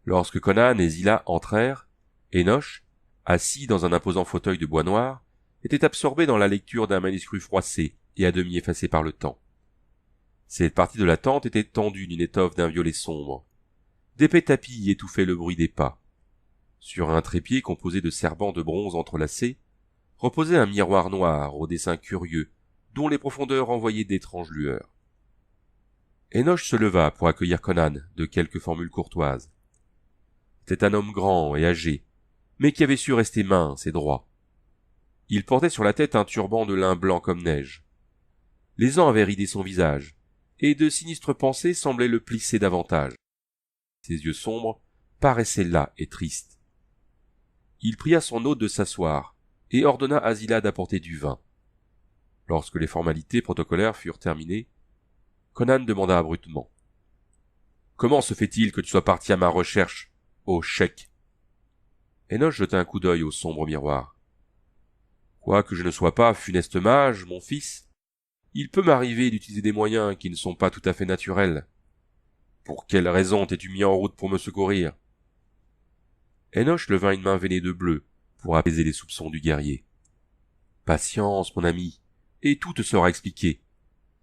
Lorsque Conan et Zilla entrèrent, Enoch, assis dans un imposant fauteuil de bois noir, était absorbé dans la lecture d'un manuscrit froissé et à demi effacé par le temps. Cette partie de la tente était tendue d'une étoffe d'un violet sombre. D'épais tapis y étouffaient le bruit des pas. Sur un trépied composé de serbants de bronze entrelacés, reposait un miroir noir au dessin curieux, dont les profondeurs envoyaient d'étranges lueurs. Enoch se leva pour accueillir Conan de quelques formules courtoises. C'était un homme grand et âgé, mais qui avait su rester mince et droit. Il portait sur la tête un turban de lin blanc comme neige. Les ans avaient ridé son visage, et de sinistres pensées semblaient le plisser davantage. Ses yeux sombres paraissaient las et tristes. Il pria son hôte de s'asseoir, et ordonna à Zilla d'apporter du vin. Lorsque les formalités protocolaires furent terminées, Conan demanda abruptement. « Comment se fait-il que tu sois parti à ma recherche, ô cheikh ?» Enoch jeta un coup d'œil au sombre miroir. « Quoique je ne sois pas funeste mage, mon fils, il peut m'arriver d'utiliser des moyens qui ne sont pas tout à fait naturels. Pour quelle raison t'es-tu mis en route pour me secourir ?» Enoch leva une main veinée de bleu pour apaiser les soupçons du guerrier. « Patience, mon ami, et tout te sera expliqué, »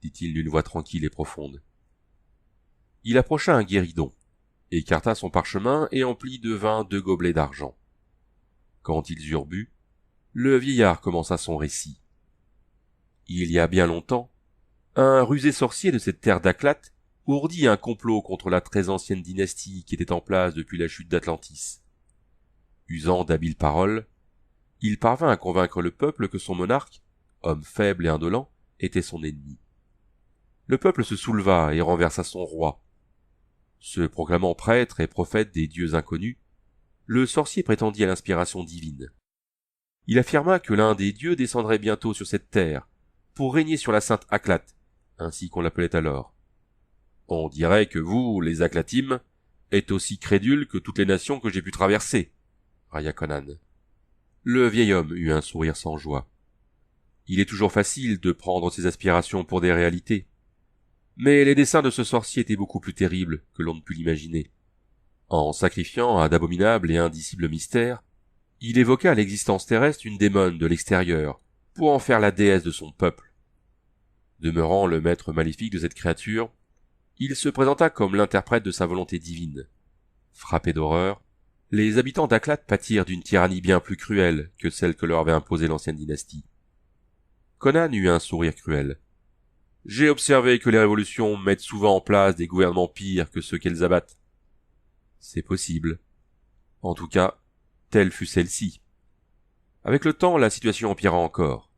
dit-il d'une voix tranquille et profonde. Il approcha un guéridon, écarta son parchemin et emplit de vin 2 gobelets d'argent. Quand ils eurent bu, le vieillard commença son récit. Il y a bien longtemps, un rusé sorcier de cette terre d'Aklat ourdit un complot contre la très ancienne dynastie qui était en place depuis la chute d'Atlantis. Usant d'habiles paroles, il parvint à convaincre le peuple que son monarque, homme faible et indolent, était son ennemi. Le peuple se souleva et renversa son roi. Se proclamant prêtre et prophète des dieux inconnus, le sorcier prétendit à l'inspiration divine. Il affirma que l'un des dieux descendrait bientôt sur cette terre, pour régner sur la sainte Aklat, ainsi qu'on l'appelait alors. On dirait que vous, les Aklatim, êtes aussi crédules que toutes les nations que j'ai pu traverser, railla Conan. Le vieil homme eut un sourire sans joie. Il est toujours facile de prendre ses aspirations pour des réalités. Mais les desseins de ce sorcier étaient beaucoup plus terribles que l'on ne put l'imaginer. En sacrifiant à d'abominables et indicibles mystères, il évoqua à l'existence terrestre une démone de l'extérieur, pour en faire la déesse de son peuple. Demeurant le maître maléfique de cette créature, il se présenta comme l'interprète de sa volonté divine. Frappés d'horreur, les habitants d'Aklat pâtirent d'une tyrannie bien plus cruelle que celle que leur avait imposée l'ancienne dynastie. Conan eut un sourire cruel. J'ai observé que les révolutions mettent souvent en place des gouvernements pires que ceux qu'elles abattent. C'est possible. En tout cas, telle fut celle-ci. Avec le temps, la situation empira encore,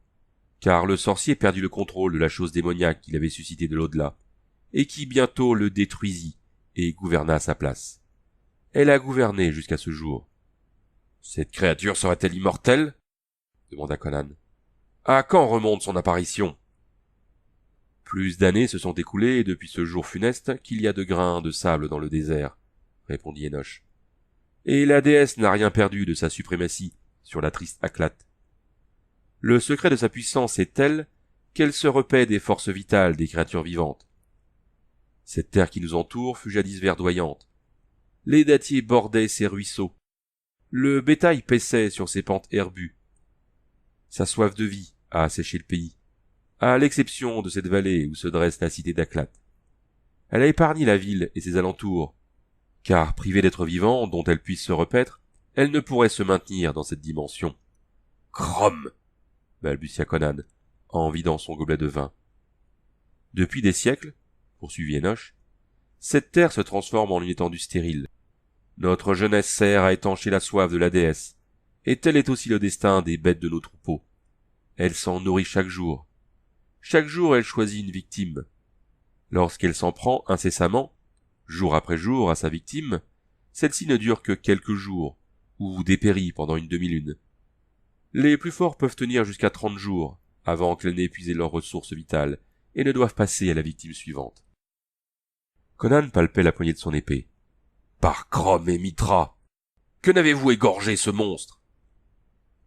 car le sorcier perdit le contrôle de la chose démoniaque qu'il avait suscitée de l'au-delà, et qui bientôt le détruisit et gouverna à sa place. Elle a gouverné jusqu'à ce jour. Cette créature serait-elle immortelle? Demanda Conan. À quand remonte son apparition? Plus d'années se sont écoulées depuis ce jour funeste qu'il y a de grains de sable dans le désert, répondit Enoch. Et la déesse n'a rien perdu de sa suprématie sur la triste Aklat. Le secret de sa puissance est tel qu'elle se repaît des forces vitales des créatures vivantes. Cette terre qui nous entoure fut jadis verdoyante. Les dattiers bordaient ses ruisseaux. Le bétail paissait sur ses pentes herbues. Sa soif de vie a asséché le pays, à l'exception de cette vallée où se dresse la cité d'Aklat. Elle a épargné la ville et ses alentours, car privée d'êtres vivants dont elle puisse se repaître, elle ne pourrait se maintenir dans cette dimension. Crom! Balbutia Conan, en vidant son gobelet de vin. Depuis des siècles, poursuivit Enoch, cette terre se transforme en une étendue stérile. Notre jeunesse sert à étancher la soif de la déesse, et tel est aussi le destin des bêtes de nos troupeaux. Elle s'en nourrit chaque jour. Chaque jour elle choisit une victime. Lorsqu'elle s'en prend incessamment, jour après jour, à sa victime, celle-ci ne dure que quelques jours, ou dépérit pendant une demi-lune. Les plus forts peuvent tenir jusqu'à 30 jours, avant qu'elle n'ait épuisé leurs ressources vitales, et ne doivent passer à la victime suivante. Conan palpait la poignée de son épée. Par Crom et Mitra! Que n'avez-vous égorgé ce monstre?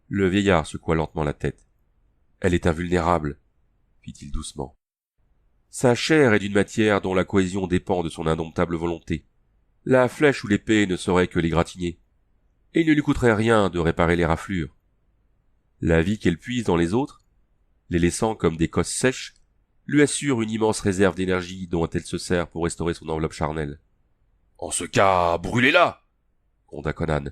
Le vieillard secoua lentement la tête. Elle est invulnérable, fit-il doucement. Sa chair est d'une matière dont la cohésion dépend de son indomptable volonté. La flèche ou l'épée ne saurait que l'égratigner, et il ne lui coûterait rien de réparer les raflures. La vie qu'elle puise dans les autres, les laissant comme des cosses sèches, lui assure une immense réserve d'énergie dont elle se sert pour restaurer son enveloppe charnelle. En ce cas, brûlez-la, gronda Conan.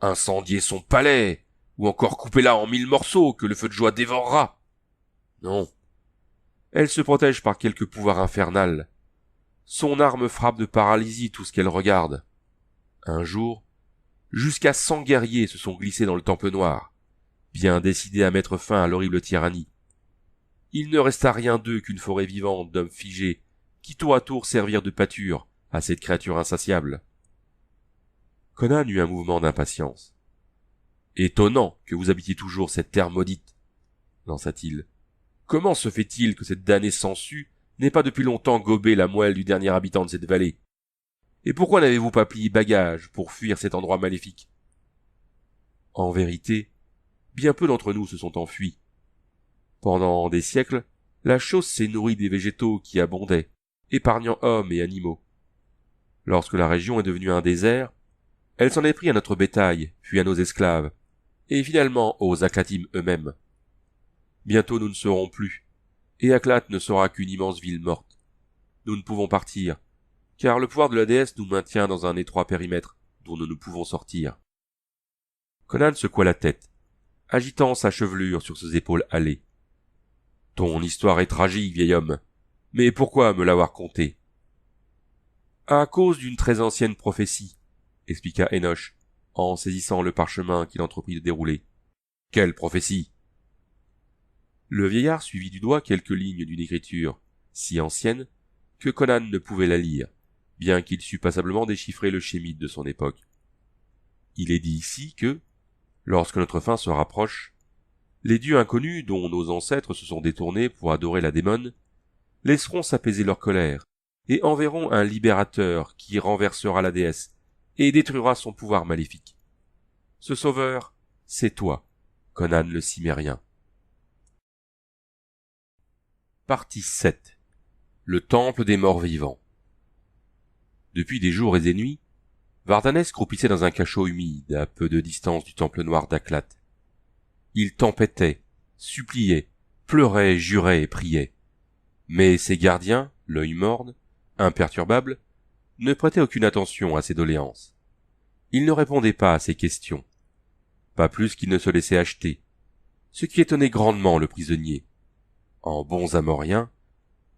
Incendiez son palais, ou encore coupez-la en 1000 morceaux que le feu de joie dévorera. Non. Elle se protège par quelque pouvoir infernal. Son arme frappe de paralysie tout ce qu'elle regarde. Un jour, jusqu'à 100 guerriers se sont glissés dans le temple noir, bien décidés à mettre fin à l'horrible tyrannie. Il ne resta rien d'eux qu'une forêt vivante d'hommes figés, qui tour à tour servirent de pâture à cette créature insatiable. Conan eut un mouvement d'impatience. Étonnant que vous habitiez toujours cette terre maudite, lança-t-il. Comment se fait-il que cette damnée sangsue n'ait pas depuis longtemps gobé la moelle du dernier habitant de cette vallée? Et pourquoi n'avez-vous pas plié bagage pour fuir cet endroit maléfique? En vérité, bien peu d'entre nous se sont enfuis. Pendant des siècles, la chose s'est nourrie des végétaux qui abondaient, épargnant hommes et animaux. Lorsque la région est devenue un désert, elle s'en est pris à notre bétail, puis à nos esclaves, et finalement aux Aklatim eux-mêmes. Bientôt nous ne serons plus, et Aklat ne sera qu'une immense ville morte. Nous ne pouvons partir, car le pouvoir de la déesse nous maintient dans un étroit périmètre dont nous ne pouvons sortir. Conan secoua la tête, agitant sa chevelure sur ses épaules hâlées. Ton histoire est tragique, vieil homme, mais pourquoi me l'avoir contée? À cause d'une très ancienne prophétie, expliqua Enoch, en saisissant le parchemin qu'il entreprit de dérouler. Quelle prophétie? Le vieillard suivit du doigt quelques lignes d'une écriture si ancienne que Conan ne pouvait la lire, bien qu'il sût passablement déchiffrer le shémite de son époque. Il est dit ici que, lorsque notre fin se rapproche, les dieux inconnus dont nos ancêtres se sont détournés pour adorer la démone laisseront s'apaiser leur colère et enverront un libérateur qui renversera la déesse et détruira son pouvoir maléfique. Ce sauveur, c'est toi, Conan le Cimmérien. Partie 7. Le temple des morts vivants. Depuis des jours et des nuits, Vardanès croupissait dans un cachot humide à peu de distance du temple noir d'Aklat. Il tempêtait, suppliait, pleurait, jurait et priait. Mais ses gardiens, l'œil morne, imperturbables, ne prêtaient aucune attention à ses doléances. Ils ne répondaient pas à ses questions, pas plus qu'ils ne se laissaient acheter, ce qui étonnait grandement le prisonnier. En bons Amoriens,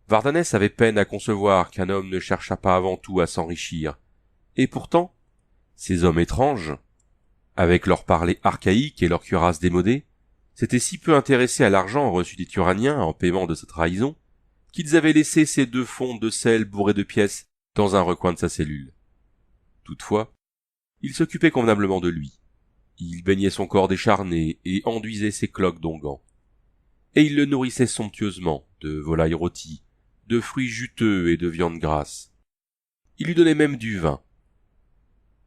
Vardanès avait peine à concevoir qu'un homme ne cherchât pas avant tout à s'enrichir, et pourtant, ces hommes étranges, avec leur parler archaïque et leur cuirasse démodée, s'étaient si peu intéressés à l'argent reçu des Turaniens en paiement de sa trahison, qu'ils avaient laissé ces 2 fondes de sel bourrées de pièces dans un recoin de sa cellule. Toutefois, il s'occupait convenablement de lui. Il baignait son corps décharné et enduisait ses cloques d'onguents. Et il le nourrissait somptueusement de volailles rôties, de fruits juteux et de viande grasse. Il lui donnait même du vin.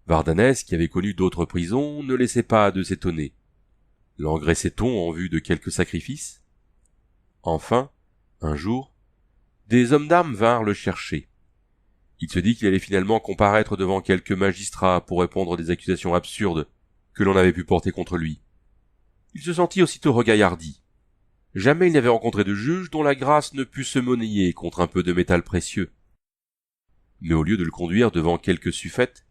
Vardanès, qui avait connu d'autres prisons, ne laissait pas de s'étonner. L'engraissait-on en vue de quelque sacrifice? Enfin, un jour, des hommes d'armes vinrent le chercher. Il se dit qu'il allait finalement comparaître devant quelques magistrats pour répondre des accusations absurdes que l'on avait pu porter contre lui. Il se sentit aussitôt regaillardi. Jamais il n'avait rencontré de juge dont la grâce ne pût se monnayer contre un peu de métal précieux. Mais au lieu de le conduire devant quelque suffète,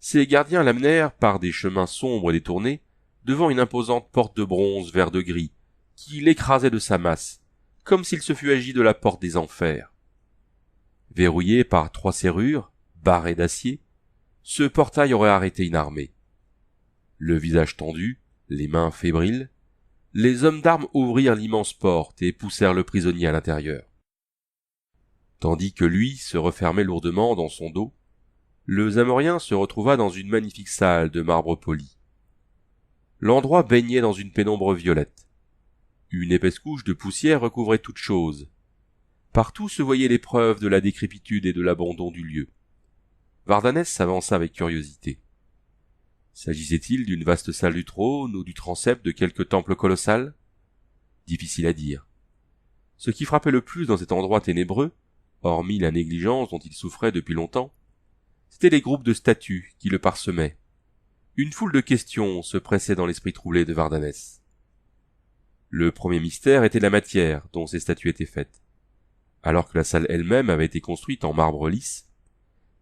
ses gardiens l'amenèrent par des chemins sombres et détournés devant une imposante porte de bronze vert de gris qui l'écrasait de sa masse, comme s'il se fût agi de la porte des enfers. Verrouillé par 3 serrures, barré d'acier, ce portail aurait arrêté une armée. Le visage tendu, les mains fébriles, les hommes d'armes ouvrirent l'immense porte et poussèrent le prisonnier à l'intérieur. Tandis que lui se refermait lourdement dans son dos, le Zamorien se retrouva dans une magnifique salle de marbre poli. L'endroit baignait dans une pénombre violette. Une épaisse couche de poussière recouvrait toute chose. Partout se voyaient les preuves de la décrépitude et de l'abandon du lieu. Vardanès s'avança avec curiosité. S'agissait-il d'une vaste salle du trône ou du transept de quelque temple colossal? Difficile à dire. Ce qui frappait le plus dans cet endroit ténébreux, hormis la négligence dont il souffrait depuis longtemps, c'étaient les groupes de statues qui le parsemaient. Une foule de questions se pressait dans l'esprit troublé de Vardanès. Le premier mystère était la matière dont ces statues étaient faites. Alors que la salle elle-même avait été construite en marbre lisse,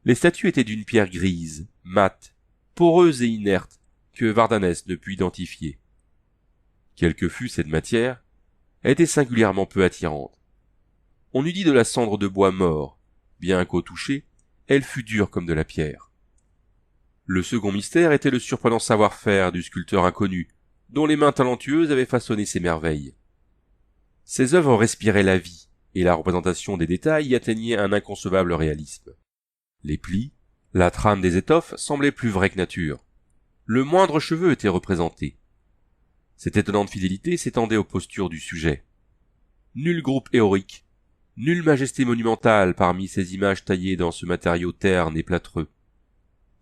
les statues étaient d'une pierre grise, mate, poreuse et inerte, que Vardanès ne put identifier. Quelle que fût cette matière, elle était singulièrement peu attirante. On eût dit de la cendre de bois mort, bien qu'au toucher, elle fût dure comme de la pierre. Le second mystère était le surprenant savoir-faire du sculpteur inconnu, dont les mains talentueuses avaient façonné ces merveilles. Ces œuvres respiraient la vie, et la représentation des détails y atteignait un inconcevable réalisme. Les plis, la trame des étoffes semblaient plus vraies que nature. Le moindre cheveu était représenté. Cette étonnante fidélité s'étendait aux postures du sujet. Nul groupe héroïque, nulle majesté monumentale parmi ces images taillées dans ce matériau terne et plâtreux.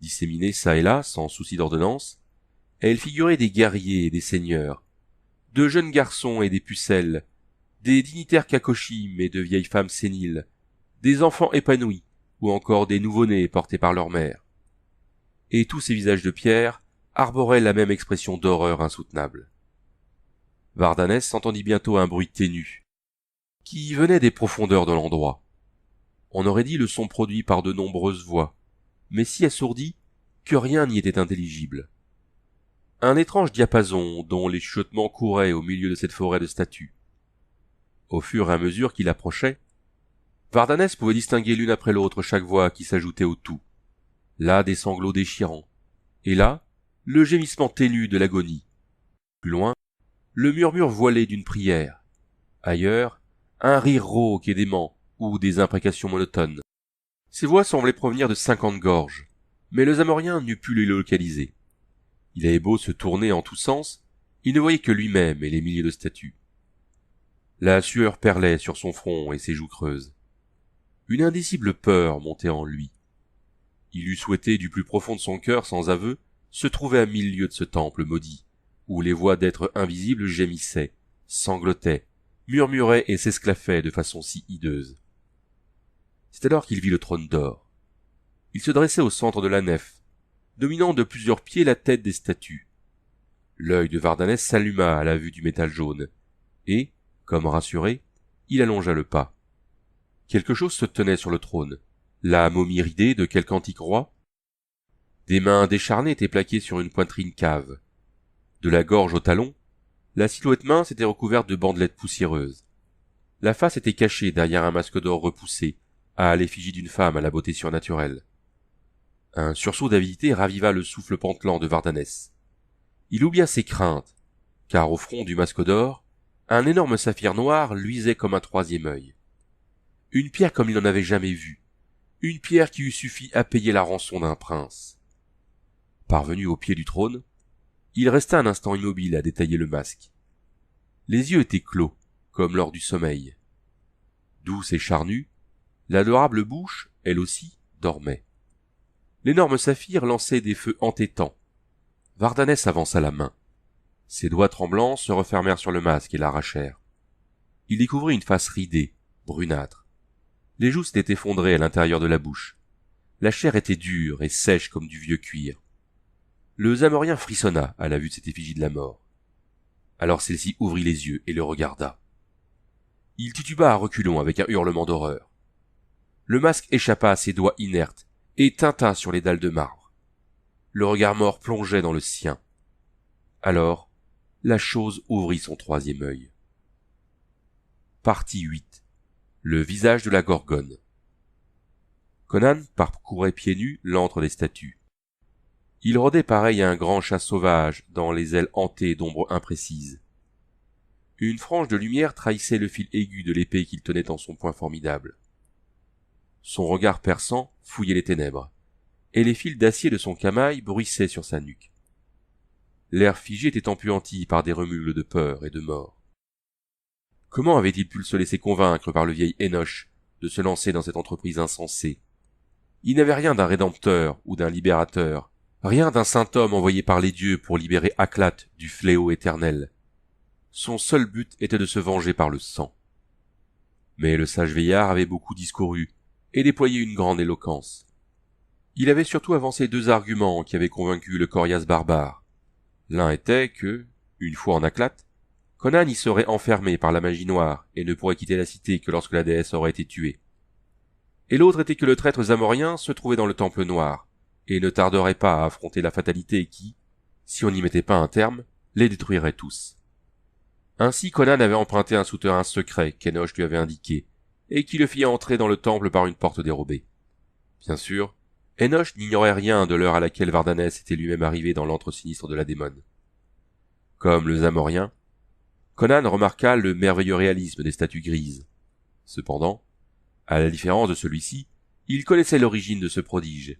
Disséminées çà et là, sans souci d'ordonnance, elles figuraient des guerriers et des seigneurs, de jeunes garçons et des pucelles, des dignitaires kakoshimes et de vieilles femmes séniles, des enfants épanouis, ou encore des nouveau-nés portés par leur mère. Et tous ces visages de pierre arboraient la même expression d'horreur insoutenable. Vardanès entendit bientôt un bruit ténu, qui venait des profondeurs de l'endroit. On aurait dit le son produit par de nombreuses voix, mais si assourdi que rien n'y était intelligible. Un étrange diapason dont les chuchotements couraient au milieu de cette forêt de statues. Au fur et à mesure qu'il approchait, Vardanès pouvait distinguer l'une après l'autre chaque voix qui s'ajoutait au tout. Là des sanglots déchirants, et là le gémissement ténu de l'agonie. Plus loin, le murmure voilé d'une prière. Ailleurs, un rire rauque et dément, ou des imprécations monotones. Ces voix semblaient provenir de 50 gorges, mais le Zamorien n'eût pu les localiser. Il avait beau se tourner en tous sens, il ne voyait que lui-même et les milliers de statues. La sueur perlait sur son front et ses joues creuses. Une indicible peur montait en lui. Il eût souhaité du plus profond de son cœur, sans aveu, se trouver à 1000 lieues de ce temple maudit, où les voix d'êtres invisibles gémissaient, sanglotaient, murmuraient et s'esclaffaient de façon si hideuse. C'est alors qu'il vit le trône d'or. Il se dressait au centre de la nef, dominant de plusieurs pieds la tête des statues. L'œil de Vardanès s'alluma à la vue du métal jaune, et, comme rassuré, il allongea le pas. Quelque chose se tenait sur le trône, la momie ridée de quelque antique roi. Des mains décharnées étaient plaquées sur une poitrine cave. De la gorge au talon, la silhouette mince était recouverte de bandelettes poussiéreuses. La face était cachée derrière un masque d'or repoussé, à l'effigie d'une femme à la beauté surnaturelle. Un sursaut d'avidité raviva le souffle pantelant de Vardanès. Il oublia ses craintes, car au front du masque d'or, un énorme saphir noir luisait comme un troisième œil. Une pierre comme il n'en avait jamais vu, une pierre qui eût suffi à payer la rançon d'un prince. Parvenu au pied du trône, il resta un instant immobile à détailler le masque. Les yeux étaient clos, comme lors du sommeil. Douce et charnue, l'adorable bouche, elle aussi, dormait. L'énorme saphir lançait des feux entêtants. Vardanès avança la main. Ses doigts tremblants se refermèrent sur le masque et l'arrachèrent. Il découvrit une face ridée, brunâtre. Les joues s'étaient effondrées à l'intérieur de la bouche. La chair était dure et sèche comme du vieux cuir. Le Zamorien frissonna à la vue de cette effigie de la mort. Alors celle-ci ouvrit les yeux et le regarda. Il tituba à reculons avec un hurlement d'horreur. Le masque échappa à ses doigts inertes et tinta sur les dalles de marbre. Le regard mort plongeait dans le sien. Alors, la chose ouvrit son troisième œil. Partie 8. Le visage de la Gorgone. Conan parcourait pieds nus l'antre des statues. Il rôdait pareil à un grand chat sauvage dans les ailes hantées d'ombres imprécises. Une frange de lumière trahissait le fil aigu de l'épée qu'il tenait en son poing formidable. Son regard perçant fouillait les ténèbres, et les fils d'acier de son camail bruissaient sur sa nuque. L'air figé était empuanti par des remugles de peur et de mort. Comment avait-il pu se laisser convaincre par le vieil Enoch de se lancer dans cette entreprise insensée? Il n'avait rien d'un rédempteur ou d'un libérateur, rien d'un saint homme envoyé par les dieux pour libérer Aklat du fléau éternel. Son seul but était de se venger par le sang. Mais le sage vieillard avait beaucoup discouru et déployé une grande éloquence. Il avait surtout avancé 2 arguments qui avaient convaincu le coriace barbare. L'un était que, une fois en Aklat, Conan y serait enfermé par la magie noire et ne pourrait quitter la cité que lorsque la déesse aurait été tuée. Et l'autre était que le traître zamorien se trouvait dans le temple noir, et ne tarderait pas à affronter la fatalité qui, si on n'y mettait pas un terme, les détruirait tous. Ainsi Conan avait emprunté un souterrain secret qu'Enoch lui avait indiqué, et qui le fit entrer dans le temple par une porte dérobée. Bien sûr, Enoch n'ignorait rien de l'heure à laquelle Vardanès était lui-même arrivé dans l'antre sinistre de la démone. Comme le zamorien, Conan remarqua le merveilleux réalisme des statues grises. Cependant, à la différence de celui-ci, il connaissait l'origine de ce prodige,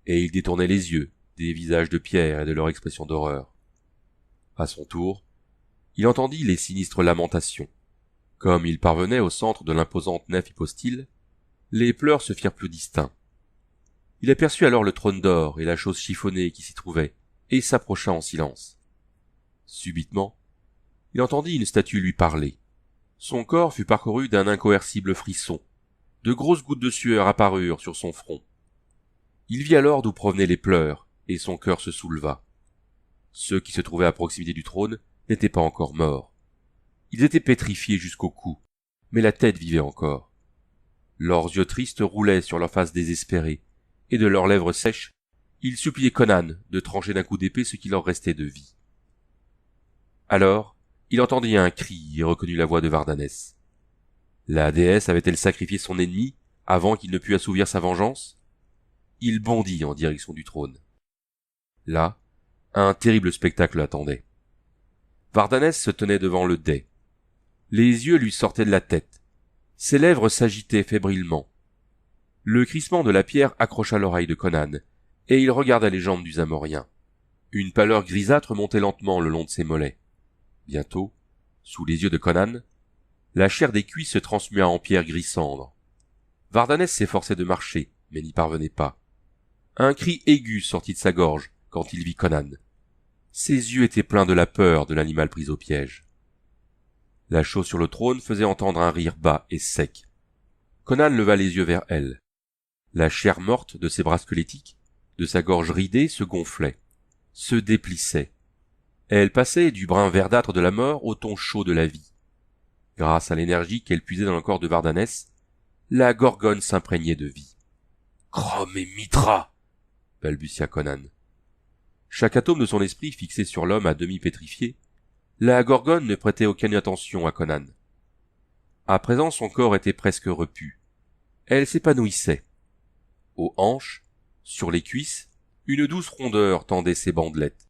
et il détournait les yeux des visages de pierre et de leur expression d'horreur. À son tour, il entendit les sinistres lamentations. Comme il parvenait au centre de l'imposante nef hypostyle, les pleurs se firent plus distincts. Il aperçut alors le trône d'or et la chose chiffonnée qui s'y trouvait, et s'approcha en silence. Subitement, il entendit une statue lui parler. Son corps fut parcouru d'un incoercible frisson. De grosses gouttes de sueur apparurent sur son front. Il vit alors d'où provenaient les pleurs, et son cœur se souleva. Ceux qui se trouvaient à proximité du trône n'étaient pas encore morts. Ils étaient pétrifiés jusqu'au cou, mais la tête vivait encore. Leurs yeux tristes roulaient sur leurs faces désespérées, et de leurs lèvres sèches, ils suppliaient Conan de trancher d'un coup d'épée ce qui leur restait de vie. Alors, il entendit un cri et reconnut la voix de Vardanès. La déesse avait-elle sacrifié son ennemi avant qu'il ne pût assouvir sa vengeance? Il bondit en direction du trône. Là, un terrible spectacle l'attendait. Vardanès se tenait devant le dais. Les yeux lui sortaient de la tête. Ses lèvres s'agitaient fébrilement. Le crissement de la pierre accrocha l'oreille de Conan, et il regarda les jambes du zamorien. Une pâleur grisâtre montait lentement le long de ses mollets. Bientôt, sous les yeux de Conan, la chair des cuisses se transmua en pierre gris-cendre. Vardanès s'efforçait de marcher, mais n'y parvenait pas. Un cri aigu sortit de sa gorge quand il vit Conan. Ses yeux étaient pleins de la peur de l'animal pris au piège. La chose sur le trône faisait entendre un rire bas et sec. Conan leva les yeux vers elle. La chair morte de ses bras squelettiques, de sa gorge ridée, se gonflait, se déplissait. Elle passait du brun verdâtre de la mort au ton chaud de la vie. Grâce à l'énergie qu'elle puisait dans le corps de Vardanès, la gorgone s'imprégnait de vie. « Chrome et Mitra !» balbutia Conan. Chaque atome de son esprit fixé sur l'homme à demi pétrifié, la gorgone ne prêtait aucune attention à Conan. À présent son corps était presque repu. Elle s'épanouissait. Aux hanches, sur les cuisses, une douce rondeur tendait ses bandelettes.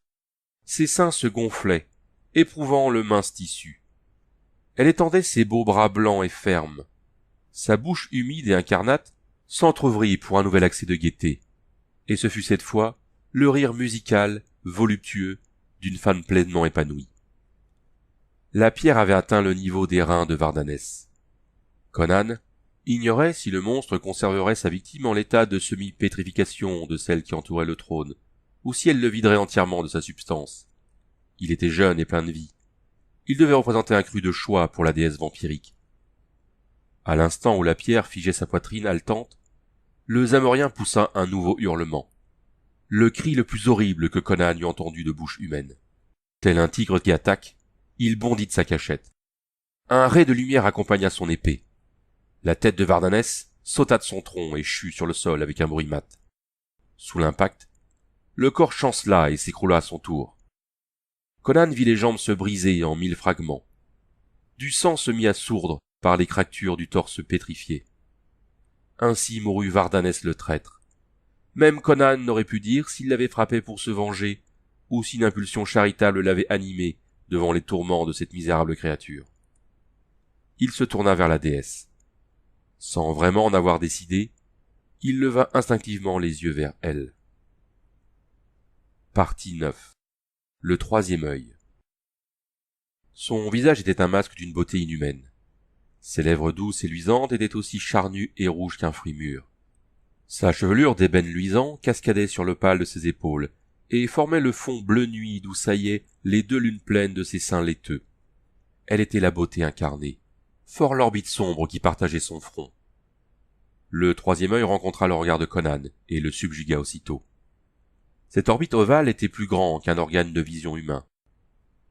Ses seins se gonflaient, éprouvant le mince tissu. Elle étendait ses beaux bras blancs et fermes. Sa bouche humide et incarnate s'entr'ouvrit pour un nouvel accès de gaieté, et ce fut cette fois le rire musical, voluptueux, d'une femme pleinement épanouie. La pierre avait atteint le niveau des reins de Vardanès. Conan ignorait si le monstre conserverait sa victime en l'état de semi-pétrification de celle qui entourait le trône, ou si elle le viderait entièrement de sa substance. Il était jeune et plein de vie. Il devait représenter un cru de choix pour la déesse vampirique. À l'instant où la pierre figeait sa poitrine haletante, le Zamourien poussa un nouveau hurlement. Le cri le plus horrible que Conan eût entendu de bouche humaine. Tel un tigre qui attaque, il bondit de sa cachette. Un ray de lumière accompagna son épée. La tête de Vardanès sauta de son tronc et chut sur le sol avec un bruit mat. Sous l'impact, le corps chancela et s'écroula à son tour. Conan vit les jambes se briser en 1000 fragments. Du sang se mit à sourdre par les fractures du torse pétrifié. Ainsi mourut Vardanès le traître. Même Conan n'aurait pu dire s'il l'avait frappé pour se venger, ou si une impulsion charitable l'avait animé devant les tourments de cette misérable créature. Il se tourna vers la déesse. Sans vraiment en avoir décidé, il leva instinctivement les yeux vers elle. Partie 9. Le troisième œil. Son visage était un masque d'une beauté inhumaine. Ses lèvres douces et luisantes étaient aussi charnues et rouges qu'un fruit mûr. Sa chevelure d'ébène luisant cascadait sur le pâle de ses épaules et formait le fond bleu nuit d'où saillaient les 2 lunes pleines de ses seins laiteux. Elle était la beauté incarnée, fort l'orbite sombre qui partageait son front. Le troisième œil rencontra le regard de Conan et le subjugua aussitôt. Cette orbite ovale était plus grand qu'un organe de vision humain.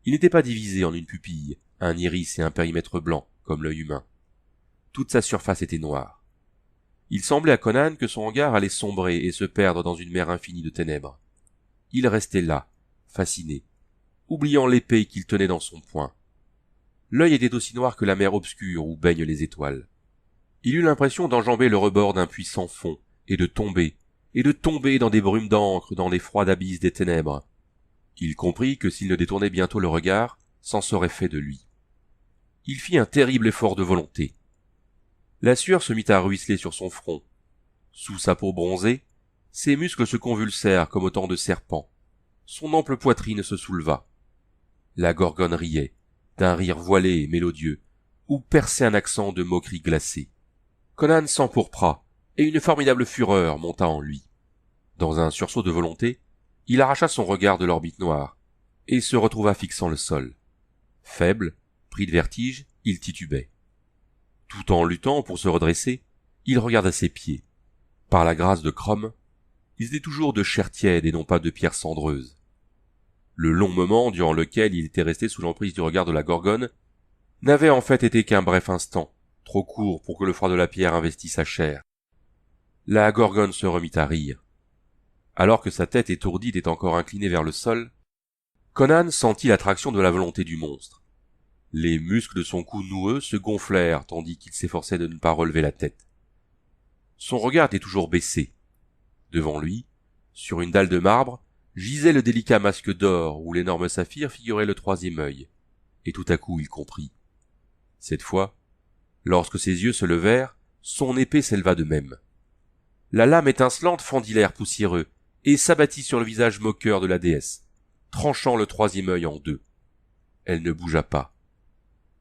Il n'était pas divisé en une pupille, un iris et un périmètre blanc, comme l'œil humain. Toute sa surface était noire. Il semblait à Conan que son regard allait sombrer et se perdre dans une mer infinie de ténèbres. Il restait là, fasciné, oubliant l'épée qu'il tenait dans son poing. L'œil était aussi noir que la mer obscure où baignent les étoiles. Il eut l'impression d'enjamber le rebord d'un puits sans fond, et de tomber dans des brumes d'encre dans les froides abysses des ténèbres. Il comprit que s'il ne détournait bientôt le regard, c'en serait fait de lui. Il fit un terrible effort de volonté. La sueur se mit à ruisseler sur son front. Sous sa peau bronzée, ses muscles se convulsèrent comme autant de serpents. Son ample poitrine se souleva. La gorgone riait, d'un rire voilé et mélodieux, où perçait un accent de moquerie glacée. Conan s'empourpra, et une formidable fureur monta en lui. Dans un sursaut de volonté, il arracha son regard de l'orbite noire, et se retrouva fixant le sol. Faible, pris de vertige, il titubait. Tout en luttant pour se redresser, il regarda ses pieds. Par la grâce de Chrome, ils étaient toujours de chair tiède et non pas de pierre cendreuse. Le long moment durant lequel il était resté sous l'emprise du regard de la gorgone n'avait en fait été qu'un bref instant, trop court pour que le froid de la pierre investit sa chair. La gorgone se remit à rire. Alors que sa tête étourdie était encore inclinée vers le sol, Conan sentit l'attraction de la volonté du monstre. Les muscles de son cou noueux se gonflèrent tandis qu'il s'efforçait de ne pas relever la tête. Son regard était toujours baissé. Devant lui, sur une dalle de marbre, gisait le délicat masque d'or où l'énorme saphir figurait le troisième œil, et tout à coup il comprit. Cette fois, lorsque ses yeux se levèrent, son épée s'éleva de même. La lame étincelante fendit l'air poussiéreux et s'abattit sur le visage moqueur de la déesse, tranchant le troisième œil en deux. Elle ne bougea pas.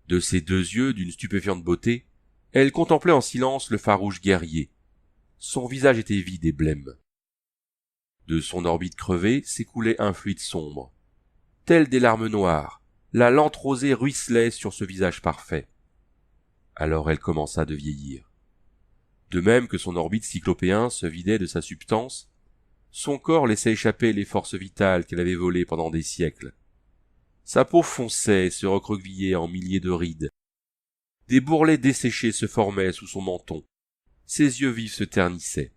De ses deux yeux d'une stupéfiante beauté, elle contemplait en silence le farouche guerrier. Son visage était vide et blême. De son orbite crevée s'écoulait un fluide sombre. Tel des larmes noires, la lente rosée ruisselait sur ce visage parfait. Alors elle commença de vieillir. De même que son orbite cyclopéen se vidait de sa substance, son corps laissait échapper les forces vitales qu'elle avait volées pendant des siècles. Sa peau fonçait et se recroquevillait en milliers de rides. Des bourrelets desséchés se formaient sous son menton. Ses yeux vifs se ternissaient.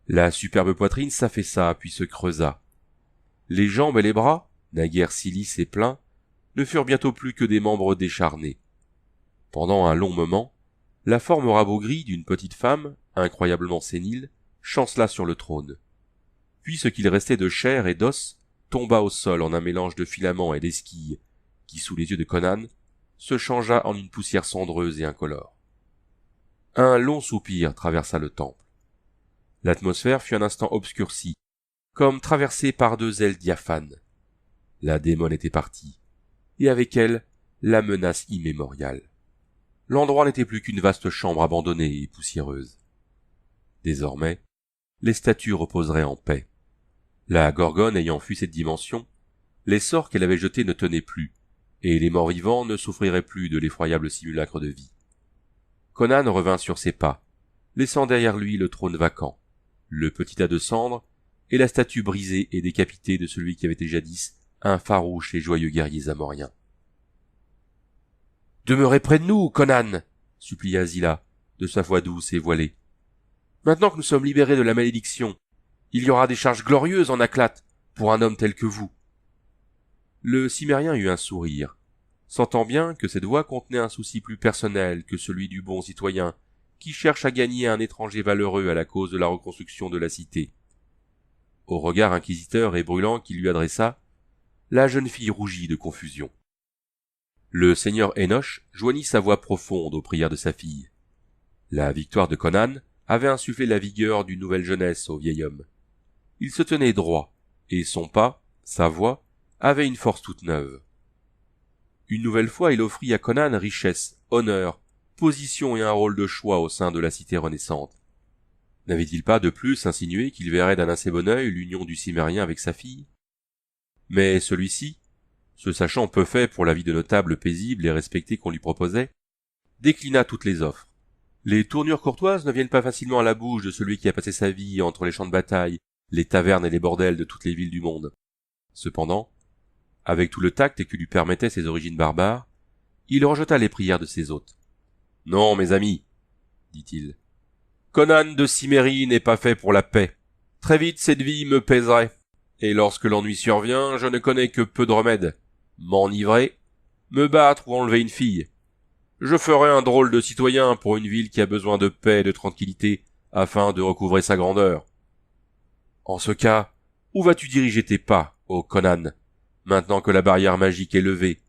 La superbe poitrine s'affaissa puis se creusa. Les jambes et les bras, naguère si lisses et pleins, ne furent bientôt plus que des membres décharnés. Pendant un long moment, la forme rabougrie d'une petite femme, incroyablement sénile, chancela sur le trône. Puis ce qu'il restait de chair et d'os tomba au sol en un mélange de filaments et d'esquilles, qui, sous les yeux de Conan, se changea en une poussière cendreuse et incolore. Un long soupir traversa le temple. L'atmosphère fut un instant obscurcie, comme traversée par deux ailes diaphanes. La démone était partie, et avec elle, la menace immémoriale. L'endroit n'était plus qu'une vaste chambre abandonnée et poussiéreuse. Désormais, les statues reposeraient en paix. La Gorgone ayant fui cette dimension, les sorts qu'elle avait jetés ne tenaient plus, et les morts vivants ne souffriraient plus de l'effroyable simulacre de vie. Conan revint sur ses pas, laissant derrière lui le trône vacant, le petit tas de cendres et la statue brisée et décapitée de celui qui avait été jadis un farouche et joyeux guerrier zamorien. « Demeurez près de nous, Conan !» supplia Zilla, de sa voix douce et voilée. « Maintenant que nous sommes libérés de la malédiction, il y aura des charges glorieuses en Aklat pour un homme tel que vous. » Le Cimmérien eut un sourire, sentant bien que cette voix contenait un souci plus personnel que celui du bon citoyen qui cherche à gagner un étranger valeureux à la cause de la reconstruction de la cité. Au regard inquisiteur et brûlant qu'il lui adressa, la jeune fille rougit de confusion. Le seigneur Enoch joignit sa voix profonde aux prières de sa fille. La victoire de Conan avait insufflé la vigueur d'une nouvelle jeunesse au vieil homme. Il se tenait droit, et son pas, sa voix, avaient une force toute neuve. Une nouvelle fois, il offrit à Conan richesse, honneur, position et un rôle de choix au sein de la cité renaissante. N'avait-il pas de plus insinué qu'il verrait d'un assez bon œil l'union du Cimmérien avec sa fille? Mais celui-ci, se sachant peu fait pour la vie de notable paisible et respecté qu'on lui proposait, déclina toutes les offres. Les tournures courtoises ne viennent pas facilement à la bouche de celui qui a passé sa vie entre les champs de bataille, les tavernes et les bordels de toutes les villes du monde. Cependant, avec tout le tact que lui permettaient ses origines barbares, il rejeta les prières de ses hôtes. « Non, mes amis, dit-il, Conan de Cimmérie n'est pas fait pour la paix. Très vite cette vie me pèserait, et lorsque l'ennui survient, je ne connais que peu de remèdes. M'enivrer, me battre ou enlever une fille. Je ferai un drôle de citoyen pour une ville qui a besoin de paix et de tranquillité afin de recouvrer sa grandeur. En ce cas, où vas-tu diriger tes pas, ô Conan, maintenant que la barrière magique est levée?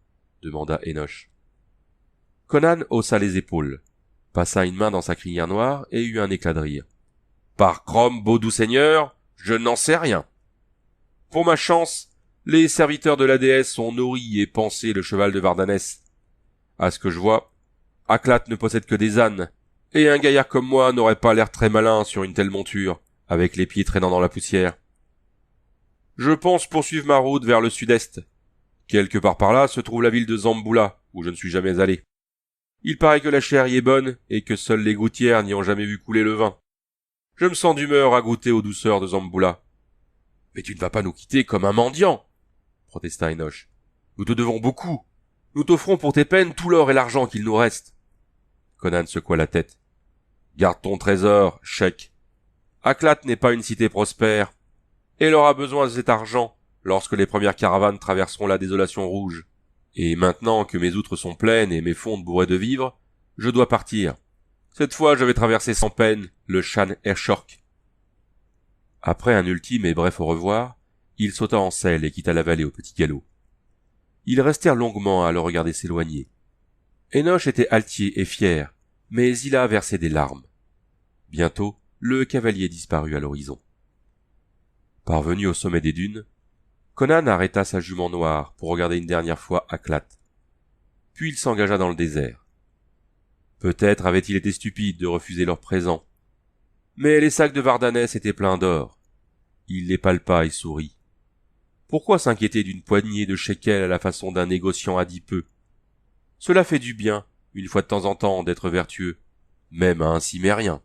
Demanda Enoch. Conan haussa les épaules, passa une main dans sa crinière noire et eut un éclat de rire. Par Crom, beau doux seigneur, je n'en sais rien. Pour ma chance, les serviteurs de la déesse ont nourri et pansé le cheval de Vardanès. À ce que je vois, Aklat ne possède que des ânes, et un gaillard comme moi n'aurait pas l'air très malin sur une telle monture, avec les pieds traînant dans la poussière. Je pense poursuivre ma route vers le sud-est. Quelque part par là se trouve la ville de Zamboula, où je ne suis jamais allé. Il paraît que la chair y est bonne, et que seules les gouttières n'y ont jamais vu couler le vin. Je me sens d'humeur à goûter aux douceurs de Zamboula. Mais tu ne vas pas nous quitter comme un mendiant, protesta Enoch. Nous te devons beaucoup. Nous t'offrons pour tes peines tout l'or et l'argent qu'il nous reste. Conan secoua la tête. Garde ton trésor, Sheik. Aklat n'est pas une cité prospère. Elle aura besoin de cet argent lorsque les premières caravanes traverseront la désolation rouge. Et maintenant que mes outres sont pleines et mes fonds bourrées de vivres, je dois partir. Cette fois, je vais traverser sans peine le Shan Ershork. Après un ultime et bref au revoir, il sauta en selle et quitta la vallée au petit galop. Ils restèrent longuement à le regarder s'éloigner. Enoch était altier et fier, mais Zilla versait des larmes. Bientôt, le cavalier disparut à l'horizon. Parvenu au sommet des dunes, Conan arrêta sa jument noire pour regarder une dernière fois Aklat. Puis il s'engagea dans le désert. Peut-être avait-il été stupide de refuser leur présent. Mais les sacs de Vardanès étaient pleins d'or. Il les palpa et sourit. Pourquoi s'inquiéter d'une poignée de shekels à la façon d'un négociant adipeux? Cela fait du bien, une fois de temps en temps, d'être vertueux, même à un cimérien.